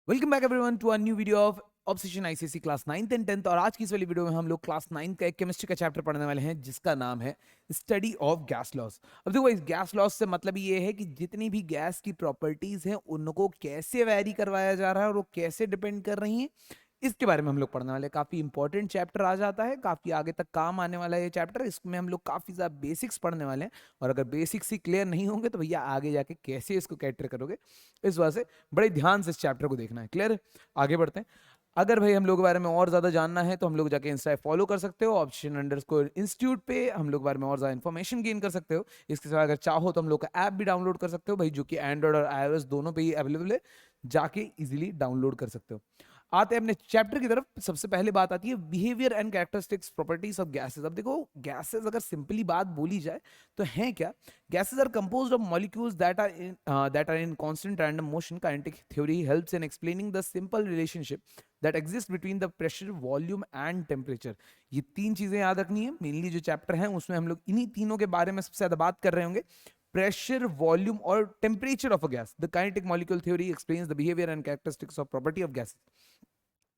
Welcome back everyone to a new video of Obsession ICSE class 9th and 10th। और आज की इस वाली वीडियो में हम लोग क्लास 9 का एक केमिस्ट्री का चैप्टर पढ़ने वाले हैं जिसका नाम है स्टडी ऑफ गैस लॉस। अब देखो, इस गैस लॉस से मतलब ये है कि जितनी भी गैस की प्रॉपर्टीज हैं उनको कैसे वैरी करवाया जा रहा है और वो कैसे डिपेंड कर रही हैं, इसके बारे में हम लोग पढ़ने वाले हैं। काफी इंपॉर्टेंट चैप्टर आ जाता है, काफी आगे तक काम आने वाला है ये चैप्टर। इसमें हम लोग काफी ज्यादा बेसिक्स पढ़ने वाले हैं और अगर बेसिक्स ही क्लियर नहीं होंगे तो भैया आगे जाके कैसे इसको कैटर करोगे। इस वजह से बड़े ध्यान से इस चैप्टर को देखना है। क्लियर है? आगे बढ़ते हैं। अगर भाई हम लोग के बारे में और ज्यादा जानना है तो हम लोग जाके इंस्टा फॉलो कर सकते हो, ऑप्शन_इंस्टीट्यूट पे हम लोग के बारे में और ज्यादा इन्फॉर्मेशन गेन कर सकते हो। इसके सिवा अगर चाहो तो हम लोग का ऐप भी डाउनलोड कर सकते हो भाई, जो कि एंड्रॉइड और iOS दोनों पे ही अवेलेबल है, जाके इजीली डाउनलोड कर सकते हो। आते हैं अपने चैप्टर की तरफ। सबसे पहले बात आती है behaviour and characteristics properties of gases. अब देखो, गैसेस अगर सिंपली बात बोली जाए तो हैं क्या? Gases are composed of molecules that are in constant random motion. Kinetic theory helps in explaining the simple relationship that exist between the pressure, volume and temperature. ये तीन चीजें याद रखनी है। मेनली जो चैप्टर है उसमें हम लोग इन्हीं तीनों के बारे में सबसे ज्यादा बात कर रहे होंगे। प्रेशर, वॉल्यूम और temperature of a gas. The kinetic molecule theory explains the behaviour and characteristics of property of gases.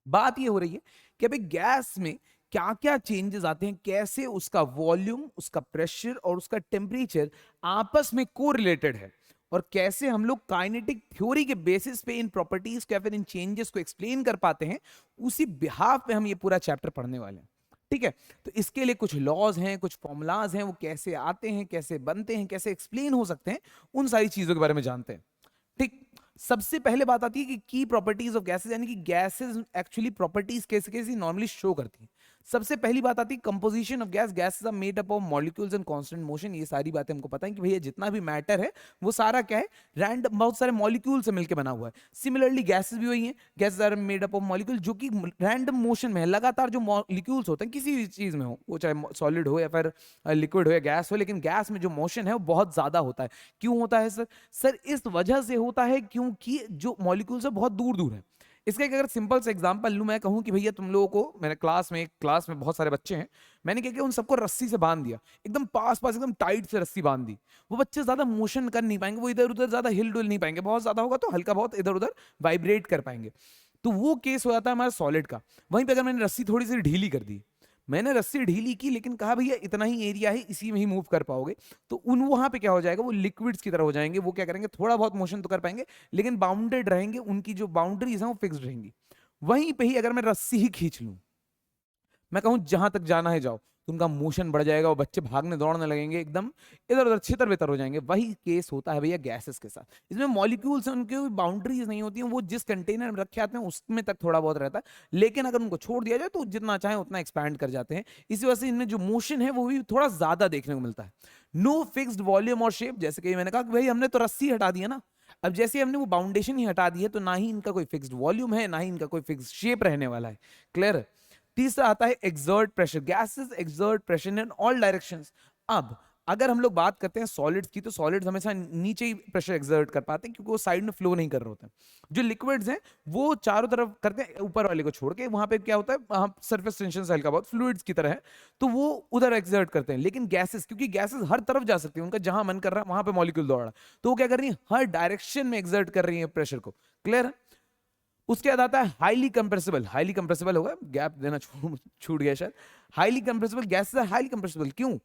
बात ये हो रही है कि अभी गैस में क्या क्या चेंजेस आते हैं, कैसे उसका वॉल्यूम, उसका प्रेशर और उसका टेम्परेचर आपस में कोरिलेटेड है, और कैसे हम लोग काइनेटिक थ्योरी के बेसिस पे इन प्रॉपर्टीज को या फिर इन चेंजेस को एक्सप्लेन कर पाते हैं। उसी बिहाफ पे हम ये पूरा चैप्टर पढ़ने वाले हैं। ठीक है? तो इसके लिए कुछ लॉज हैं, कुछ फॉर्मूलाज हैं, वो कैसे आते हैं, कैसे बनते हैं, कैसे एक्सप्लेन हो सकते हैं, उन सारी चीजों के बारे में जानते हैं। ठीक। सबसे पहले बात आती है कि की प्रॉपर्टीज ऑफ गैसेस, यानी कि गैसेस एक्चुअली प्रॉपर्टीज कैसे कैसे नॉर्मली शो करती हैं। सबसे पहली बात आती है composition of gas. Gases are made up of molecules in constant motion. ये सारी बातें हमको पता है कि भैया जितना भी मैटर है वो सारा क्या है, रैंडम बहुत सारे मॉलिक्यूल से मिलकर बना हुआ है। सिमिलरली गैसेस भी वही हैं। Gases are made up of molecule जो कि रैंडम मोशन में है। लगातार जो मॉलिक्यूल्स होते हैं किसी भी चीज में हो, वो चाहे सॉलिड हो या फिर लिक्विड हो या गैस हो, लेकिन गैस में जो मोशन है वो बहुत ज्यादा होता है। क्यों होता है सर? सर इस वजह से होता है क्योंकि जो मॉलिक्यूल्स है बहुत दूर दूर है। इसका एक अगर सिंपल सा एग्जांपल लूं, मैं कहूं कि भैया तुम लोगों को, मेरे क्लास में बहुत सारे बच्चे हैं, मैंने क्या किया, उन सबको रस्सी से बांध दिया, एकदम पास पास एकदम टाइट से रस्सी बांध दी। वो बच्चे ज्यादा मोशन कर नहीं पाएंगे, वो इधर उधर ज्यादा हिल डुल नहीं पाएंगे, बहुत ज्यादा होगा तो हल्का बहुत इधर उधर वाइब्रेट कर पाएंगे। तो वो केस हो जाता है हमारा सॉलिड का। वहीं पे अगर मैंने रस्सी थोड़ी सी ढीली कर दी, मैंने रस्सी ढीली की लेकिन कहा भैया इतना ही एरिया है, इसी में ही मूव कर पाओगे, तो उन वहां पे क्या हो जाएगा, वो लिक्विड्स की तरह हो जाएंगे। वो क्या करेंगे, थोड़ा बहुत मोशन तो कर पाएंगे लेकिन बाउंडेड रहेंगे, उनकी जो बाउंड्रीज हैं वो फिक्स्ड रहेंगी। वहीं पे ही अगर मैं रस्सी ही खींच लूं, मैं कहूं जहां तक जाना है जाओ, तो उनका मोशन बढ़ जाएगा, वो बच्चे भागने दौड़ने लगेंगे, एकदम इधर उधर छितर बितर हो जाएंगे। वही केस होता है भैया गैसेस के साथ। इसमें मॉलिक्यूल्स हैं, उनकी बाउंड्रीज नहीं होती हैं, वो जिस कंटेनर में रखे आते हैं उसमें तक थोड़ा बहुत रहता है, लेकिन अगर उनको छोड़ दिया जाए तो जितना चाहे उतना एक्सपैंड कर जाते हैं। इसी वजह से इनमें जो मोशन है वो भी थोड़ा ज्यादा देखने को मिलता है। नो फिक्स्ड वॉल्यूम और शेप। जैसे कि मैंने कहा कि भाई हमने तो रस्सी हटा दी है ना, अब जैसे हमने वो बाउंडेशन ही हटा दी है तो ना ही इनका कोई फिक्स्ड वॉल्यूम है, ना ही इनका कोई फिक्स्ड शेप रहने वाला है। क्लियर? तीसरा आता है exert pressure. Gases exert pressure in all directions. अब अगर हम लोग बात करते हैं सॉलिड्स की, तो सॉलिड्स हमेशा नीचे ही प्रेशर एक्सर्ट कर पाते हैं क्योंकि वो साइड में फ्लो नहीं कर रहे होते हैं। जो लिक्विड्स हैं वो चारों तरफ करते हैं, ऊपर वाले को छोड़ के। वहां पे क्या होता है, वहां सरफेस टेंशन से हल्का बहुत फ्लूइड्स की तरह है, तो वो उधर एक्सर्ट करते हैं। लेकिन गैसेस, क्योंकि गैसेस हर तरफ जा सकती है, उनका जहां मन कर रहा है वहां पे मॉलिक्यूल दौड़ रहा है, तो वो क्या कर रही है, हर डायरेक्शन में एक्सर्ट कर रही है प्रेशर को। क्लियर? उसके बाद आता है हाईली कंप्रेसिबल। हाईली कंप्रेसिबल होगा, गैप देना छूट गया शायद। Highly compressible gases highly compressible क्यों?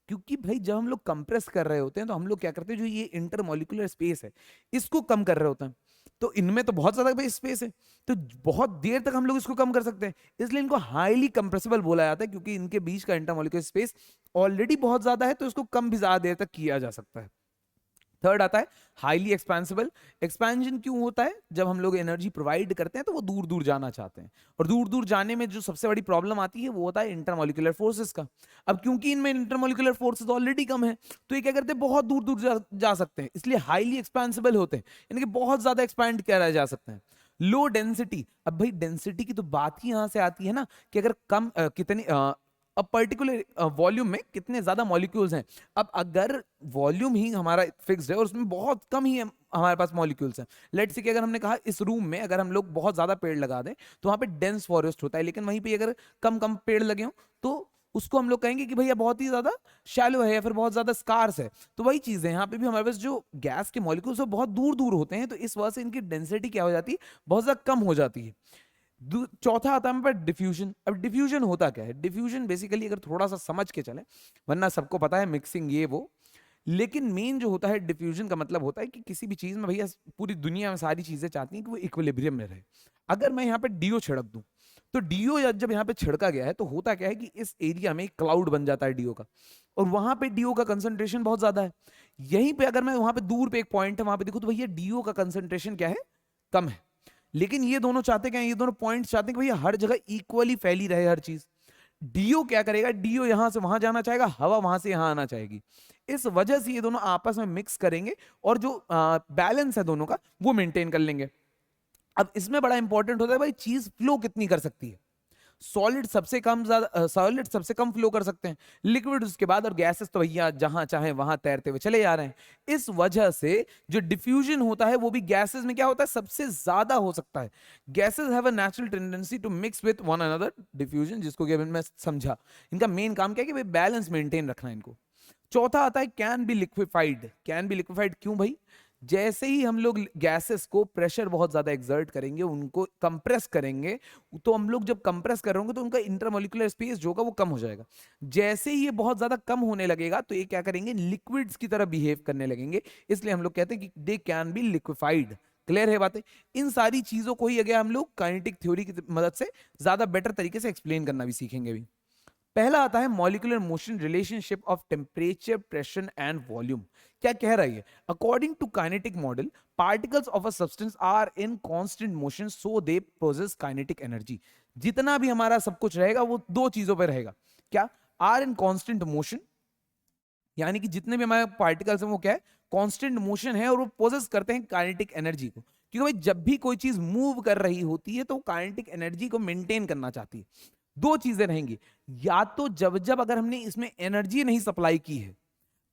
क्योंकि भाई जब हम लोग कंप्रेस कर रहे होते हैं तो हम लोग क्या करते हैं, जो ये इंटरमॉलिक्यूलर स्पेस है इसको कम कर रहे होते हैं। तो इनमें तो बहुत ज्यादा भाई स्पेस है, तो बहुत देर तक हम लोग इसको कम कर सकते हैं, इसलिए इनको हाईली कंप्रेसिबल बोला जाता है, क्योंकि इनके बीच का इंटरमॉलिक्यूलर स्पेस ऑलरेडी बहुत ज्यादा है, तो इसको कम भी ज्यादा देर तक किया जा सकता है। थर्ड आता है हाईली एक्सपेंसिबल। एक्सपेंशन क्यों होता है, जब हम लोग एनर्जी प्रोवाइड करते हैं तो वो दूर दूर जाना चाहते हैं, और दूर दूर जाने में जो सबसे बड़ी प्रॉब्लम आती है वो होता है इंटरमॉलिक्यूलर फोर्सेस का। अब क्योंकि इनमें इंटरमॉलिक्यूलर फोर्सेस ऑलरेडी कम है, तो ये क्या करते हैं, बहुत दूर दूर जा सकते हैं, इसलिए हाईली एक्सपेंसिबल होते हैं, यानी कि बहुत ज्यादा एक्सपैंड किया जा सकते हैं। Low density. अब भाई डेंसिटी की तो बात ही यहां से आती है ना, कि अगर कम कितनी अब पर्टिकुलर वॉल्यूम में कितने ज्यादा मॉलिक्यूल्स हैं। अब अगर वॉल्यूम ही हमारा फिक्स्ड है और उसमें बहुत कम ही हमारे पास मॉलिक्यूल्स हैं, लेट्स से कि अगर हमने कहा इस रूम में अगर हम लोग बहुत ज्यादा पेड़ लगा दें तो वहां पे डेंस फॉरेस्ट होता है, लेकिन वहीं पे अगर कम कम पेड़ लगे हों तो उसको हम लोग कहेंगे कि भैया बहुत ही ज्यादा शैलो है या फिर बहुत ज्यादा स्कार्स है। तो वही चीज है, यहाँ पे भी हमारे पास जो गैस के मॉलिक्यूल्स बहुत दूर दूर होते हैं, तो इस वजह से इनकी डेंसिटी क्या हो जाती है, बहुत ज्यादा कम हो जाती है। चौथा आता है हमारे पास डिफ्यूजन। अब डिफ्यूजन होता क्या है? डिफ्यूजन बेसिकली अगर थोड़ा सा समझ के चले, वरना सबको पता है मिक्सिंग ये वो, लेकिन मेन जो होता है डिफ्यूजन का मतलब होता है कि किसी भी चीज में भैया पूरी दुनिया में सारी चीजें चाहती हैं कि वो इक्विलिब्रियम में रहे। अगर मैं यहाँ पे डीओ छिड़क दूं, तो डीओ जब यहाँ पे छिड़का गया है तो होता क्या है कि इस एरिया में क्लाउड बन जाता है डीओ का, और वहां पे डीओ का कंसंट्रेशन बहुत ज्यादा है। यहीं पे अगर मैं वहां पे दूर पे एक पॉइंट है वहां पे देखूं, तो भैया डीओ का कंसंट्रेशन क्या है, कम है। लेकिन ये दोनों चाहते क्या है, ये दोनों पॉइंट्स चाहते हैं कि भैया हर जगह इक्वली फैली रहे हर चीज। डीओ क्या करेगा, डीओ यहां से वहां जाना चाहेगा, हवा वहां से यहां आना चाहेगी। इस वजह से ये दोनों आपस में मिक्स करेंगे और जो बैलेंस है दोनों का वो मेंटेन कर लेंगे। अब इसमें बड़ा इंपॉर्टेंट होता है भाई चीज फ्लो कितनी कर सकती है। सॉलिड सबसे कम ज्यादा सॉलिड सबसे कम फ्लो कर सकते हैं, लिक्विड उसके बाद, और गैसेस तो भैया जहां चाहे वहां तैरते हुए चले जा रहे हैं। इस वजह से जो डिफ्यूजन होता है वो भी गैसेस में क्या होता है, सबसे ज्यादा हो सकता है। Gases have a natural tendency to mix with one another. Diffusion जिसको कि अभी मैं समझा, इनका मेन काम क्या है कि भाई बैलेंस मेंटेन रखना है इनको। चौथा आता है can be liquefied. Can be liquefied क्यों भाई? जैसे ही हम लोग गैसेस को प्रेशर बहुत ज्यादा एक्सर्ट करेंगे, उनको कंप्रेस करेंगे, तो हम लोग जब कंप्रेस कर रहे होंगे तो उनका इंटरमोलिकुलर स्पेस जो होगा वो कम हो जाएगा। जैसे ही ये बहुत ज्यादा कम होने लगेगा तो ये क्या करेंगे, लिक्विड्स की तरह बिहेव करने लगेंगे। इसलिए हम लोग कहते हैं कि they can be liquefied. Clear है बातें? इन सारी चीजों को ही अगर हम लोग काइनेटिक थ्योरी की मदद से ज्यादा बेटर तरीके से एक्सप्लेन करना भी सीखेंगे भी। पहला आता है molecular motion relationship of temperature, pressure and volume. क्या कह रहा है? According to kinetic model, particles of a substance are in constant motion so they possess kinetic energy. जितना भी हमारा सब कुछ रहेगा वो दो चीजों पर रहेगा। क्या? आर इन कांस्टेंट मोशन, यानी कि जितने भी हमारे पार्टिकल्स हैं वो क्या है, कांस्टेंट मोशन है, और वो पोजेस करते हैं काइनेटिक एनर्जी को। क्योंकि भाई जब भी कोई चीज मूव कर रही होती है तो काइनेटिक एनर्जी को मेंटेन करना चाहती है। दो चीजें रहेंगी, या तो जब जब अगर हमने इसमें एनर्जी नहीं सप्लाई की है,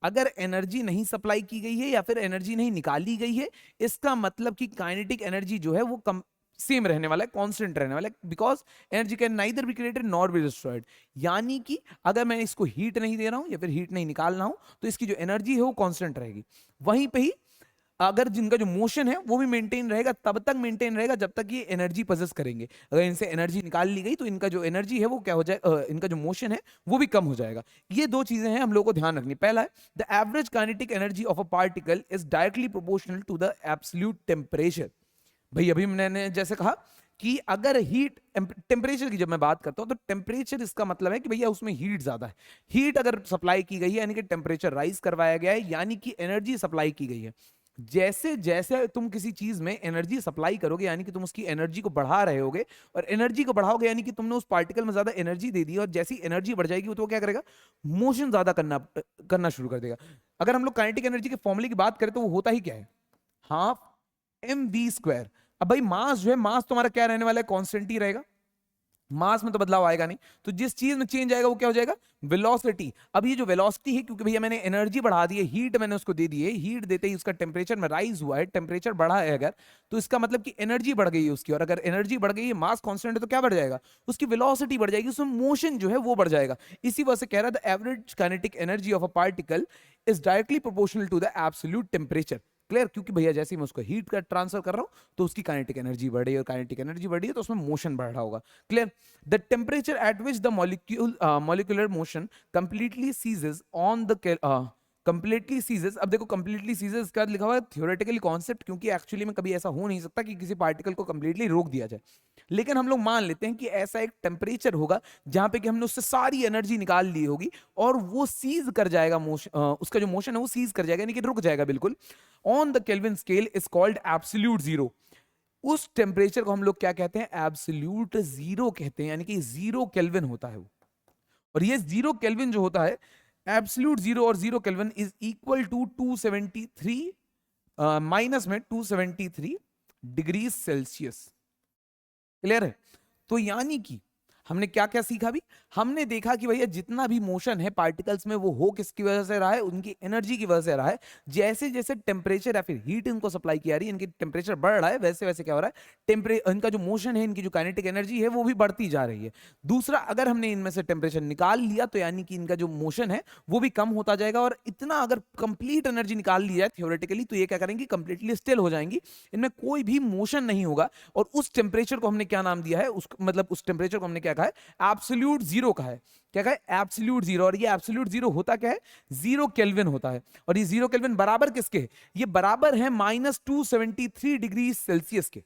अगर एनर्जी नहीं सप्लाई की गई है या फिर एनर्जी नहीं निकाली गई है, इसका मतलब कि काइनेटिक एनर्जी जो है वो कम सेम रहने वाला है, कांस्टेंट रहने वाला है। Because energy can neither be created nor be destroyed. यानी कि अगर मैं इसको हीट नहीं दे रहा हूं या फिर हीट नहीं निकाल रहा हूं, तो इसकी जो एनर्जी है वो कांस्टेंट रहेगी। वहीं पे ही अगर जिनका जो मोशन है वो भी मेंटेन रहेगा, तब तक मेंटेन रहेगा जब तक ये एनर्जी पोजेस करेंगे। अगर इनसे एनर्जी निकाल ली गई तो इनका जो एनर्जी है वो क्या हो जाए, इनका जो मोशन है वो भी कम हो जाएगा। ये दो चीजें हैं हम लोग को ध्यान रखनी। पहला है the average kinetic energy of a particle is directly proportional to the absolute temperature. भाई अभी मैंने जैसे कहा कि अगर हीट टेम्परेचर की जब मैं बात करता हूं तो टेम्परेचर इसका मतलब है कि भैया उसमें हीट ज्यादा है। हीट अगर सप्लाई की गई है यानी कि टेम्परेचर राइज करवाया गया है, यानी कि एनर्जी सप्लाई की गई है। जैसे जैसे तुम किसी चीज में एनर्जी सप्लाई करोगे यानी कि तुम उसकी एनर्जी को बढ़ा रहे होगे, और एनर्जी को बढ़ाओगे यानी कि तुमने उस पार्टिकल में ज्यादा एनर्जी दे दी, और जैसी एनर्जी बढ़ जाएगी तो वो क्या करेगा, मोशन ज्यादा करना शुरू कर देगा। अगर हम लोग काइनेटिक एनर्जी के फॉर्मूले की बात करें तो वो होता ही क्या है, हाफ एम वी स्क्वायर। अब भाई मास जो है, मास तुम्हारा क्या रहने वाला है, कांस्टेंट ही रहेगा। मास में तो बदलाव आएगा नहीं, तो जिस चीज में चेंज आएगा वो क्या हो जाएगा, वेलोसिटी। अब ये जो वेलोसिटी है, क्योंकि भैया मैंने एनर्जी बढ़ा दी है, हीट मैंने उसको दे दी है, हीट देते ही उसका टेम्परेचर में राइज हुआ है, टेम्परेचर बढ़ा है अगर, तो इसका मतलब कि एनर्जी बढ़ गई है उसकी। और अगर एनर्जी बढ़ गई है, मास कांस्टेंट है, तो क्या बढ़ जाएगा, उसकी वेलोसिटी बढ़ जाएगी, उसमें मोशन जो है वो बढ़ जाएगा। इसी वजह से कह रहा है the average kinetic energy of a particle is directly proportional to the absolute temperature. Clear? क्योंकि भैया जैसे ही मैं उसको हीट का ट्रांसफर कर रहा हूं तो उसकी काइनेटिक एनर्जी बढ़ी, और काइनेटिक एनर्जी बढ़ी है तो उसमें मोशन बढ़ रहा होगा। Clear? The temperature at which the molecular motion completely ceases on the completely ceases. अब देखो कंप्लीटली सीजेस का लिखा हुआ है थ्योरेटिकली कॉन्सेप्ट, क्योंकि एक्चुअली में कभी ऐसा हो नहीं सकता कि किसी पार्टिकल को कंप्लीटली रोक दिया जाए। लेकिन हम लोग मान लेते हैं कि ऐसा एक टेम्परेचर होगा जहां पे कि हमने उससे सारी एनर्जी निकाल ली होगी, और वो सीज कर जाएगा, उसका जो मोशन है वो सीज कर जाएगा, यानी कि रुक जाएगा बिल्कुल। On the kelvin scale is called absolute zero. उस टेम्परेचर को हम लोग क्या कहते हैं, एब्सोल्यूट जीरो कहते हैं, यानी कि जीरो केल्विन होता है वो। और ये जीरो केल्विन जो होता है, एब्सोल्यूट जीरो और zero kelvin is equal to 273 minus में 273 डिग्री सेल्सियस। क्लियर है? तो यानी कि हमने क्या क्या सीखा भी? हमने देखा कि भैया जितना भी मोशन है पार्टिकल्स में वो हो किसकी वजह से रहा है, उनकी एनर्जी की वजह से रहा है। जैसे जैसे टेम्परेचर या फिर हीट इनको सप्लाई की जा रही है, इनकी टेम्परेचर बढ़ रहा है, वैसे वैसे क्या हो रहा है, इनका जो मोशन है, इनकी जो काइनेटिक एनर्जी है वो भी बढ़ती जा रही है। दूसरा, अगर हमने इनमें से टेम्परेचर निकाल लिया तो यानी कि इनका जो मोशन है वो भी कम होता जाएगा, और इतना अगर कंप्लीट एनर्जी निकाल ली जाए थियोरेटिकली तो ये क्या करेंगी, कंप्लीटली स्टिल हो जाएंगी, इनमें कोई भी मोशन नहीं होगा। और उस टेम्परेचर को हमने क्या नाम दिया है, मतलब उस टेम्परेचर को हमने क्या कहा है, एब्सोल्यूट जीरो कहा है। क्या कहा है? Absolute zero. और ये एब्सोल्यूट जीरो होता क्या है? 0 केल्विन होता है। और ये 0 केल्विन बराबर किसके है? ये बराबर है -273 डिग्री सेल्सियस के।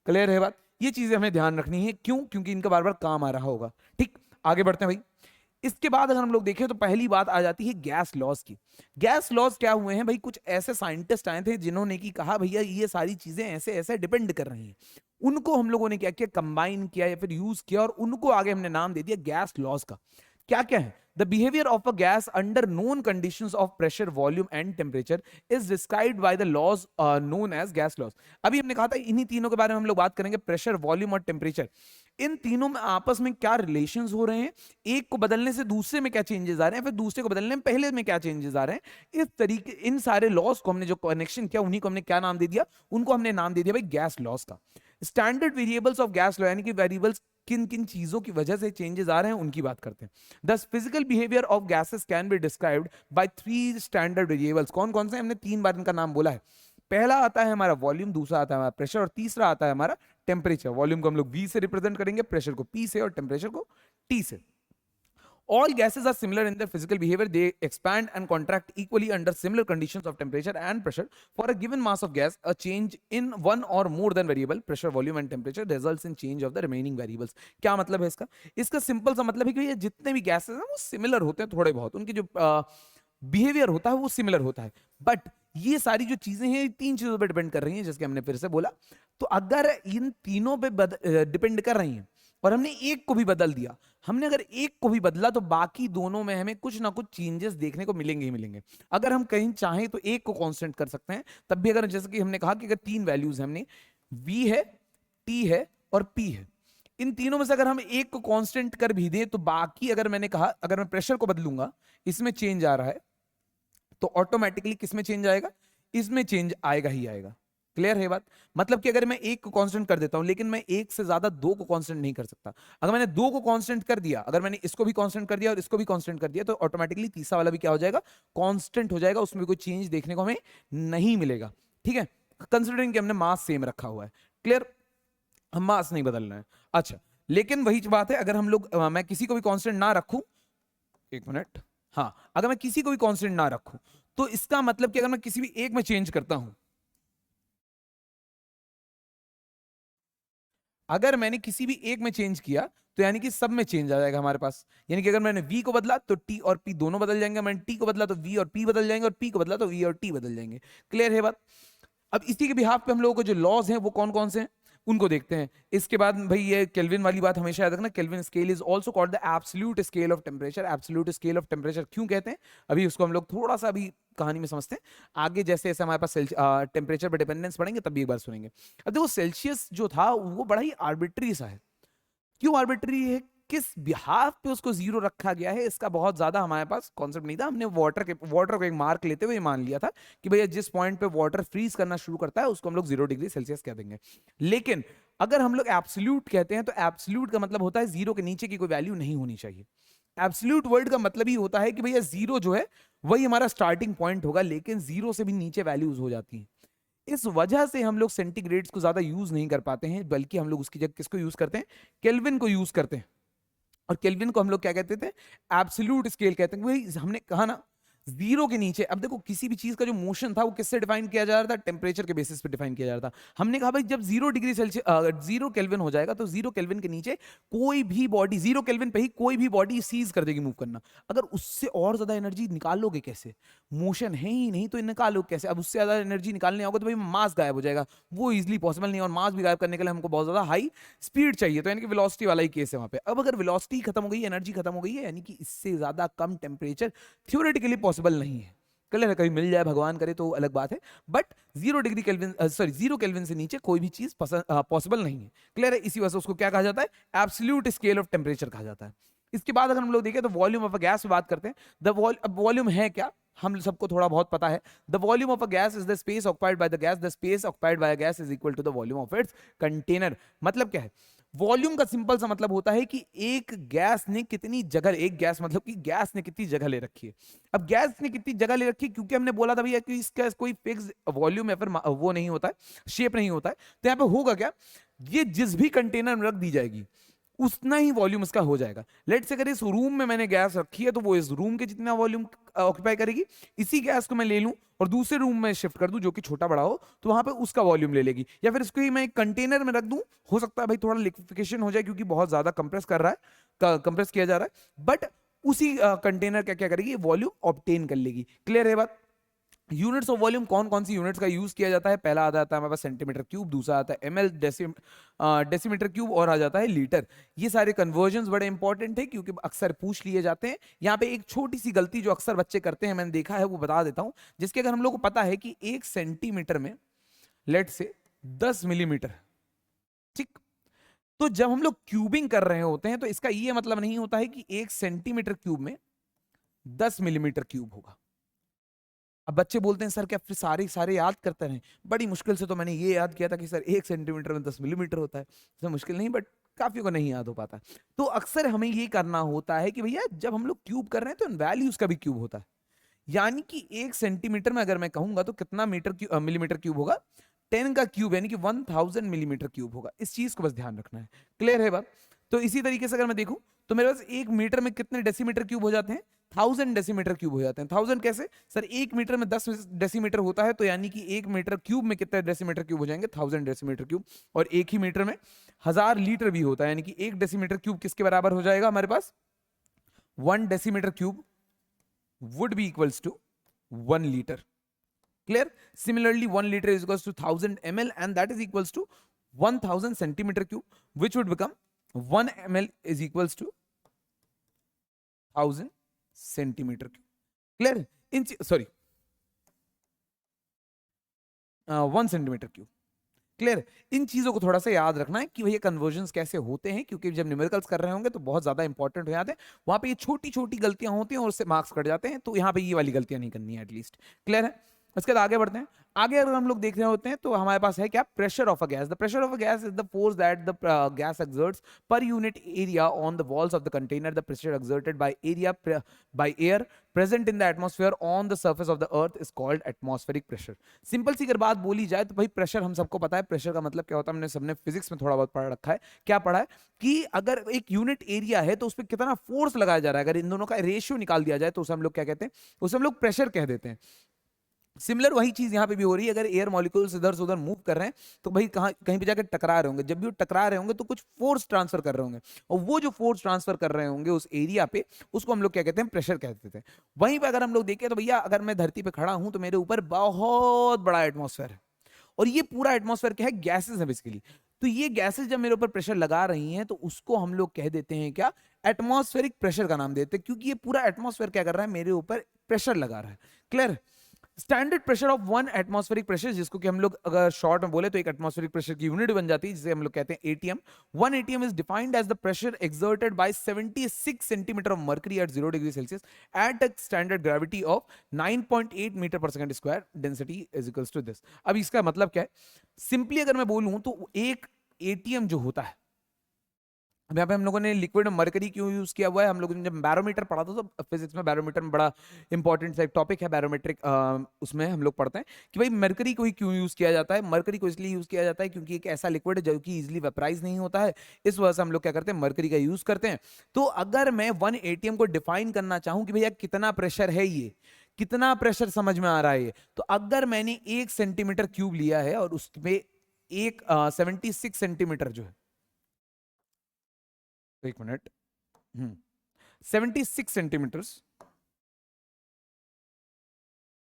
क्लियर है बात? ये चीजें हमें ध्यान रखनी है। क्यों? क्योंकि इनका बार बार काम आ रहा होगा। ठीक, आगे बढ़ते हैं भाई। इसके बाद अगर हम लोग देखें तो पहली बात आ जाती है गैस लॉज की। गैस लॉज क्या हुए हैं भाई? कुछ ऐसे साइंटिस्ट आए थे जिन्होंने की कहा भैया ये सारी चीजें ऐसे ऐसे डिपेंड कर रही हैं। उनको हम लोगों ने क्या किया, कंबाइन किया या फिर यूज किया, और उनको आगे हमने नाम दे दिया गैस लॉज का। क्या क्या है? The behavior of a gas under known conditions of pressure, volume and temperature is described by the laws known as gas laws. अभी हमने कहा था इन्हीं तीनों के बारे में हम लोग बात करेंगे, प्रेशर, वॉल्यूम और टेम्परेचर। इन तीनों में आपस में क्या रिलेशंस हो रहे हैं, एक को बदलने से दूसरे में क्या चेंजेस आ रहे हैं, फिर दूसरे को बदलने में पहले में क्या चेंजेस आ रहे हैं। इस तरीके इन सारे लॉस को हमने जो कनेक्शन किया उन्हीं को हमने क्या नाम दे दिया, उनको हमने नाम दे दिया भाई गैस लॉस का। Standard variables of gas law, यानी कि वेरिएबल्स किन किन चीजों की वजह से चेंजेस आ रहे हैं उनकी बात करते हैं। दस physical behaviour of gases can be described bye 3 standard variables. कौन कौन से? हमने 3 बार इनका नाम बोला है। पहला आता है हमारा वॉल्यूम, दूसरा आता है हमारा प्रेशर, और तीसरा आता है हमारा टेम्परेचर। वॉल्यूम को हम लोग V से रिप्रेजेंट करेंगे, प्रेशर को P से और टेम्परेचर को T से। All gases are similar in their physical behavior. They expand and contract equally under similar conditions of temperature and pressure. For a given mass of gas, a change in one or more than variable pressure, volume and temperature results in change of the remaining variables. क्या मतलब है इसका? इसका simple सा मतलब है कि ये जितने भी गैसेस हैं वो सिमिलर होते हैं थोड़े बहुत, उनकी जो बिहेवियर होता है वो सिमिलर होता है। बट ये सारी जो चीजें हैं 3 चीजों पर डिपेंड कर रही हैं, जैसे हमने फिर से बोला। तो अगर इन तीनों पे डिपेंड कर रही हैं और हमने एक को भी बदल दिया, हमने अगर एक को भी बदला तो बाकी दोनों में हमें कुछ ना कुछ चेंजेस देखने को मिलेंगे ही मिलेंगे। अगर हम कहीं चाहें तो एक को कांस्टेंट कर सकते हैं, तब भी अगर जैसे कि हमने कहा कि अगर 3 वैल्यूज हमने V है, T है और P है, इन तीनों में से अगर हम एक को कांस्टेंट कर भी दें तो बाकी, अगर मैंने कहा अगर मैं प्रेशर को बदलूंगा, इसमें चेंज आ रहा है तो ऑटोमेटिकली किसमें चेंज आएगा? इसमें चेंज आएगा ही आएगा। क्लियर है बात? मतलब कि अगर मैं एक को कांस्टेंट कर देता हूं, लेकिन मैं एक से ज्यादा 2 को कांस्टेंट नहीं कर सकता। अगर मैंने 2 को कांस्टेंट कर दिया, अगर मैंने इसको भी कांस्टेंट कर दिया और इसको भी कांस्टेंट कर दिया, तो ऑटोमेटिकली तीसरा वाला भी क्या हो जाएगा? कांस्टेंट हो जाएगा, उसमें कोई चेंज देखने को हमें नहीं मिलेगा। ठीक है, कंसिडरिंग कि हमने मास सेम रखा हुआ है। क्लियर? हम मास नहीं बदलना है। अच्छा, लेकिन वही बात है, अगर हम लोग मैं किसी को भी कांस्टेंट ना रखूं, एक मिनट, हाँ, अगर मैं किसी को भी कांस्टेंट ना रखूं तो इसका मतलब कि अगर मैं किसी भी एक में चेंज करता हूं, अगर मैंने किसी भी एक में चेंज किया तो यानी कि सब में चेंज आ जाएगा हमारे पास। यानी कि अगर मैंने V को बदला तो T और P दोनों बदल जाएंगे, मैंने T को बदला तो V और P बदल जाएंगे, और P को बदला तो V और T बदल जाएंगे। क्लियर है बात? अब इसी के बिहाफ पे हम लोगों को जो लॉज हैं वो कौन कौन से हैं उनको देखते हैं। इसके बाद भाई ये केल्विन वाली बात हमेशा याद रखना, kelvin scale is also called the absolute scale of temperature. Absolute scale of temperature क्यों कहते हैं, अभी उसको हम लोग थोड़ा सा अभी कहानी में समझते हैं। आगे जैसे जैसे हमारे पास टेम्परेचर पर डिपेंडेंस पढ़ेंगे तब भी एक बार सुनेंगे। अब देखो सेल्सियस जो था वो बड़ा ही आर्बिट्री सा है। क्यों आर्बिट्री है? किस बिहाफ पे उसको 0 रखा गया है, इसका बहुत ज्यादा हमारे पास कॉन्सेप्ट नहीं था। हमने वाटर को एक मार्क लेते हुए मान लिया था कि भैया जिस पॉइंट पे वाटर फ्रीज करना शुरू करता है उसको हम लोग 0 डिग्री सेल्सियस कह देंगे। लेकिन अगर हम लोग एब्सोल्यूट कहते हैं तो एब्सोल्यूट का मतलब होता है 0 के नीचे की कोई वैल्यू नहीं होनी चाहिए। एब्सोल्यूट वर्ड का मतलब ही होता है कि भैया 0 जो है वही हमारा स्टार्टिंग पॉइंट होगा, लेकिन 0 से भी नीचे वैल्यूज हो जाती हैं। इस वजह से हम लोग सेंटीग्रेड्स को ज्यादा यूज नहीं कर पाते हैं, बल्कि हम लोग उसकी जगह किसको यूज करते हैं? केल्विन को यूज करते हैं। और केल्विन को हम लोग क्या कहते थे? एब्सोल्यूट स्केल कहते हैं। वही हमने कहा ना, 0 के नीचे। अब देखो किसी भी चीज का जो मोशन था वो किससे डिफाइन किया जा रहा था? टेम्परेचर के बेसिस पे डिफाइन किया जा रहा था। हमने कहा भाई जब 0 डिग्री सेल्सियस 0 केल्विन हो जाएगा तो 0 केल्विन के नीचे कोई भी बॉडी, 0 केल्विन पे ही कोई भी बॉडी सीज कर देगी मूव करना। अगर उससे और ज्यादा एनर्जी निकालोगे कैसे? मोशन है ही नहीं तो निकालो कैसे? अब उससे ज्यादा एनर्जी निकालने होगा तो भाई मास गायब हो जाएगा, वो इजिली पॉसिबल नहीं। और मास भी गायब करने के लिए हमको बहुत ज्यादा हाई स्पीड चाहिए, तो यानी कि वेलोसिटी वाला ही केस है वहां पे। अब अगर वेलोसिटी खत्म हो गई, एनर्जी खत्म हो गई है, यानी कि इससे ज्यादा कम टेम्परेचर थ्योरेटिकली पॉसिबल नहीं है। क्लियर है, कहीं मिल जाए भगवान करे तो अलग बात है, बट 0 केल्विन से नीचे कोई भी चीज पॉसिबल नहीं है। क्लियर है, इसी वजह से उसको क्या कहा जाता है, एब्सोल्यूट स्केल ऑफ टेम्परेचर कहा जाता है। इसके बाद अगर हम लोग देखें तो वॉल्यूम ऑफ अ गैस बात करते हैं। वॉल्यूम है क्या, हम सबको थोड़ा बहुत पता है। The volume of a gas is the space occupied by the gas, the space occupied by a gas is equal to the volume of its container. मतलब क्या है, वॉल्यूम का सिंपल सा मतलब होता है कि एक गैस ने कितनी जगह, एक गैस मतलब कि गैस ने कितनी जगह ले रखी है। अब गैस ने कितनी जगह ले रखी है, क्योंकि हमने बोला था भैया कि इसका कोई फिक्स वॉल्यूम या फिर वो नहीं होता है, शेप नहीं होता है, तो यहाँ पे होगा क्या, ये जिस भी कंटेनर में रख दी जाएगी उतना ही वॉल्यूम इसका हो जाएगा। लेट्स से अगर इस रूम में मैंने गैस रखी है तो वो इस रूम के जितना वॉल्यूम ऑक्यूपाई करेगी। इसी गैस को मैं ले लूं और दूसरे रूम में शिफ्ट कर दूं जो कि छोटा बड़ा हो, तो वहां पे उसका वॉल्यूम ले लेगी। या फिर इसको ही मैं एक कंटेनर में रख दूं, हो सकता है भाई थोड़ा लिक्विफिकेशन हो जाए क्योंकि बहुत ज्यादा कंप्रेस कर रहा है, कंप्रेस किया जा रहा है, बट उसी कंटेनर का क्या करेगी, वॉल्यूम ऑब्टेन कर लेगी। क्लियर है बात। यूनिट्स ऑफ वॉल्यूम कौन कौन सी यूनिट्स का यूज किया जाता है, पहला आता है हमारे पास सेंटीमीटर क्यूब, दूसरा आता है ml डेसीमीटर क्यूब, और आ जाता है लीटर। ये सारे कन्वर्जन्स बड़े इंपॉर्टेंट है क्योंकि अक्सर पूछ लिए जाते हैं। यहाँ पे एक छोटी सी गलती जो अक्सर बच्चे करते हैं, मैंने देखा है, वो बता देता हूं। जिसके अगर हम लोग को पता है कि 1 सेंटीमीटर में लेट से 10 मिलीमीटर, ठीक, तो जब हम लोग क्यूबिंग कर रहे होते हैं तो इसका ये मतलब नहीं होता है कि 1 सेंटीमीटर क्यूब में 10 मिलीमीटर क्यूब होगा। अब बच्चे बोलते हैं सर क्या फिर सारे सारे याद करते रहे, बड़ी मुश्किल से तो मैंने ये याद किया था कि सर 1 सेंटीमीटर में 10 मिलीमीटर होता है। सर मुश्किल नहीं, बट काफियों को नहीं याद हो पाता। तो अक्सर हमें ये करना होता है कि भैया जब हम लोग क्यूब कर रहे हैं तो वैल्यूज का भी क्यूब होता है। यानी कि 1 सेंटीमीटर में अगर मैं कहूंगा तो कितना मिलीमीटर क्यूब होगा, 10 का क्यूब यानी कि 1000 मिलीमीटर क्यूब होगा। इस चीज को बस ध्यान रखना है। क्लियर है बात। तो इसी तरीके से अगर मैं देखूं तो मेरे पास 1 मीटर में कितने डेसीमीटर क्यूब हो जाते हैं, 1000 डेसीमीटर क्यूब हो जाते हैं। 1000 कैसे सर, 1 मीटर में 10 डेसीमीटर होता है, तो यानी कि 1 मीटर क्यूब में कितने डेसीमीटर क्यूब हो जाएंगे, 1000 डेसीमीटर क्यूब। और 1 ही मीटर में 1000 लीटर भी होता है, यानी कि 1 डेसीमीटर क्यूब किसके बराबर हो जाएगा हमारे पास, 1 decimetre cube would be equals to 1 liter. Clear? Similarly, 1 liter is equals to 1000 ml, and that is equals to 1000 centimeter cube, which would become 1 ml is equals to 1000 centimeter cube. Clear? Sorry, 1 centimeter cube. Clear. इन चीजों को थोड़ा सा याद रखना है कि भैया convergence कैसे होते हैं, क्योंकि जब न्यूमेरिकल्स कर रहे होंगे तो बहुत ज्यादा इंपॉर्टेंट हो जाते हैं। वहां पे ये छोटी छोटी गलतियां होती हैं और उससे मार्क्स कट जाते हैं, तो यहाँ पे ये वाली गलतियां नहीं करनी है एटलीस्ट। क्लियर है। इसके बाद आगे बढ़ते हैं। आगे अगर हम लोग देख रहे होते हैं तो हमारे पास है क्या, pressure of a gas. The pressure of a gas is the force that the gas exerts per unit area on the walls of the container. The pressure exerted by air present in the atmosphere on the surface of the earth is called atmospheric pressure. Simple सी अगर बात बोली जाए तो भाई pressure हम सबको पता है, प्रेशर का मतलब क्या होता है, हमने सबने फिजिक्स में थोड़ा बहुत पढ़ रखा है। क्या पढ़ा है कि अगर एक यूनिट एरिया है तो उस पर कितना फोर्स लगाया जा रहा है, अगर इन दोनों का रेशियो निकाल दिया जाए तो उसे हम लोग क्या कहते हैं, उसे हम लोग प्रेशर कह देते हैं। सिमिलर वही चीज यहां पे भी हो रही है। अगर एयर मॉलिक्यूल्स इधर से उधर मूव कर रहे हैं तो भाई कहीं पे जाकर टकरा रहे होंगे। जब भी वो टकरा रहे होंगे तो कुछ फोर्स ट्रांसफर कर रहे होंगे, और वो जो फोर्स ट्रांसफर कर रहे होंगे उस एरिया पे, उसको हम लोग क्या कहते हैं, प्रेशर कहते थे। वहीं पे अगर हम लोग देखें तो भैया अगर मैं धरती पे खड़ा हूं तो मेरे ऊपर बहुत बड़ा एटमॉस्फेयर है, और ये पूरा एटमॉस्फेयर क्या है, गैसेस है बेसिकली। तो ये गैसेस जब मेरे ऊपर प्रेशर लगा रही हैं तो उसको हम लोग कह देते हैं क्या, एटमॉस्फेरिक प्रेशर का नाम देते हैं, क्योंकि ये पूरा एटमॉस्फेयर क्या कर रहा है, मेरे ऊपर प्रेशर लगा रहा है। Clear. Standard pressure of 1 atmospheric pressure, जिसको कि हम लोग अगर शॉर्ट में बोले तो एक एटमॉस्फेरिक प्रेशर की यूनिट बन जाती है, जिसे हम लोग कहते हैं ATM. 1 ATM is defined as the pressure exerted by 76 centimetre of mercury at 0 degree Celsius at a standard gravity of 9.8 metre per second square, density is equals to this. अब इसका मतलब क्या है, सिंपली अगर मैं बोलूं तो एक एटीएम जो होता है, अब यहाँ पे हम लोगों ने लिक्विड मरकरी क्यों यूज किया हुआ है, हम लोगों ने जब बैरोमीटर पढ़ा था तो फिजिक्स में बैरोमीटर में बड़ा इंपॉर्टेंट सा एक टॉपिक है बैरोमेट्रिक, उसमें हम लोग पढ़ते हैं कि भाई मरकरी को ही क्यों यूज किया जाता है। मरकरी को इसलिए यूज किया जाता है क्योंकि एक ऐसा लिक्विड है जो कि इजिली वेपराइज नहीं होता है, इस वजह से हम लोग क्या करते हैं, मरकरी का यूज करते हैं। तो अगर मैं 1 एटीएम को डिफाइन करना चाहूं कि भैया कितना प्रेशर है, ये कितना प्रेशर समझ में आ रहा है, तो अगर मैंने 1 सेंटीमीटर क्यूब लिया है और उसमें एक 76 सेंटीमीटर जो है, एक मिनट, 76 सेंटीमीटर,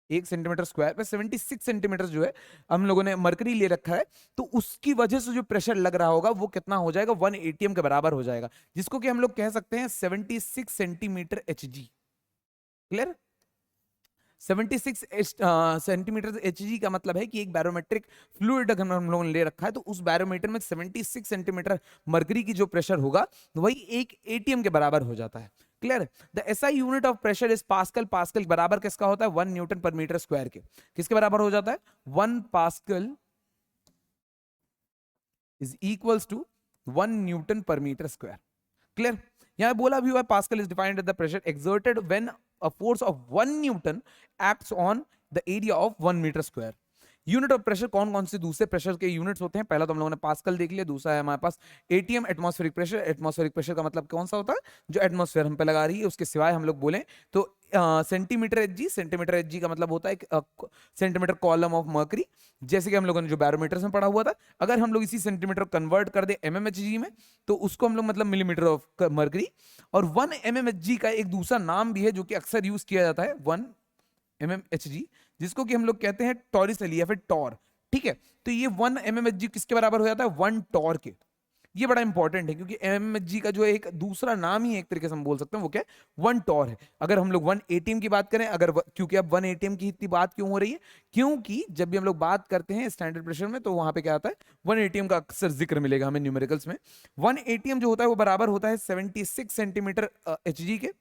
1 सेंटीमीटर स्क्वायर पे 76 सेंटीमीटर जो है हम लोगों ने मरकरी ले रखा है, तो उसकी वजह से जो प्रेशर लग रहा होगा वो कितना हो जाएगा, 1 एटीएम के बराबर हो जाएगा, जिसको कि हम लोग कह सकते हैं 76 centimetre Hg. Clear. 76 centimetre Hg का मतलब है कि एक बैरोमेट्रिक फ्लूइड अगर हम लोगों ने ले रखा है तो उस बैरोमीटर में 76 सेंटीमीटर मर्करी की जो प्रेशर होगा वही एक एटीएम के बराबर हो जाता है। Clear? The SI unit of pressure is pascal. Pascal बराबर किसका होता है? 1 न्यूटन पर मीटर स्क्वायर के। किसके बराबर हो जाता है? 1 pascal is equals to 1 newton per meter square. Clear? यहां बोला भी हुआ है pascal is defined as the pressure exerted when a force of 1 newton acts on the area of 1 meter square. Unit of pressure कौन कौन से दूसरे pressure के यूनिट्स होते हैं? पहला तो हम लोगों ने पास्कल देख लिया, दूसरा है हमारे पास ATM atmospheric pressure. Atmospheric pressure का मतलब कौन सा होता है? जो एटमॉस्फेयर हम पे लगा रही है उसके सिवाय हम लोग बोलें तो सेंटीमीटर Hg। सेंटीमीटर Hg का मतलब होता है सेंटीमीटर कॉलम ऑफ मर्करी, जैसे कि हम लोगों ने जो बैरोमीटर में पढ़ा हुआ था। अगर हम लोग इसी सेंटीमीटर कन्वर्ट कर दे mmHg में तो उसको हम लोग मतलब मिलीमीटर ऑफ मर्करी। और 1 mmHg का एक दूसरा नाम भी है जो कि अक्सर यूज किया जाता है, 1 mmHg, जिसको कि हम लोग कहते हैं टॉरिसली या फिर टॉर। ठीक है, तो ये 1 mmHg किसके बराबर हो जाता है? 1 टॉर के। ये बड़ा इंपॉर्टेंट है क्योंकि mmHg का जो एक दूसरा नाम ही एक तरीके से हम बोल सकते हैं वो क्या है? 1 टॉर है। अगर हम लोग 1 एटीएम की बात करें, क्योंकि अब 1 एटीएम की इतनी बात क्यों हो रही है? क्योंकि जब भी हम लोग बात करते हैं स्टैंडर्ड प्रेशर में तो वहां पे क्या आता है? 1 एटीएम का अक्सर जिक्र मिलेगा हमें न्यूमेरिकल्स में। 1 एटीएम जो होता है वो बराबर होता है 76 सेंटीमीटर Hg के,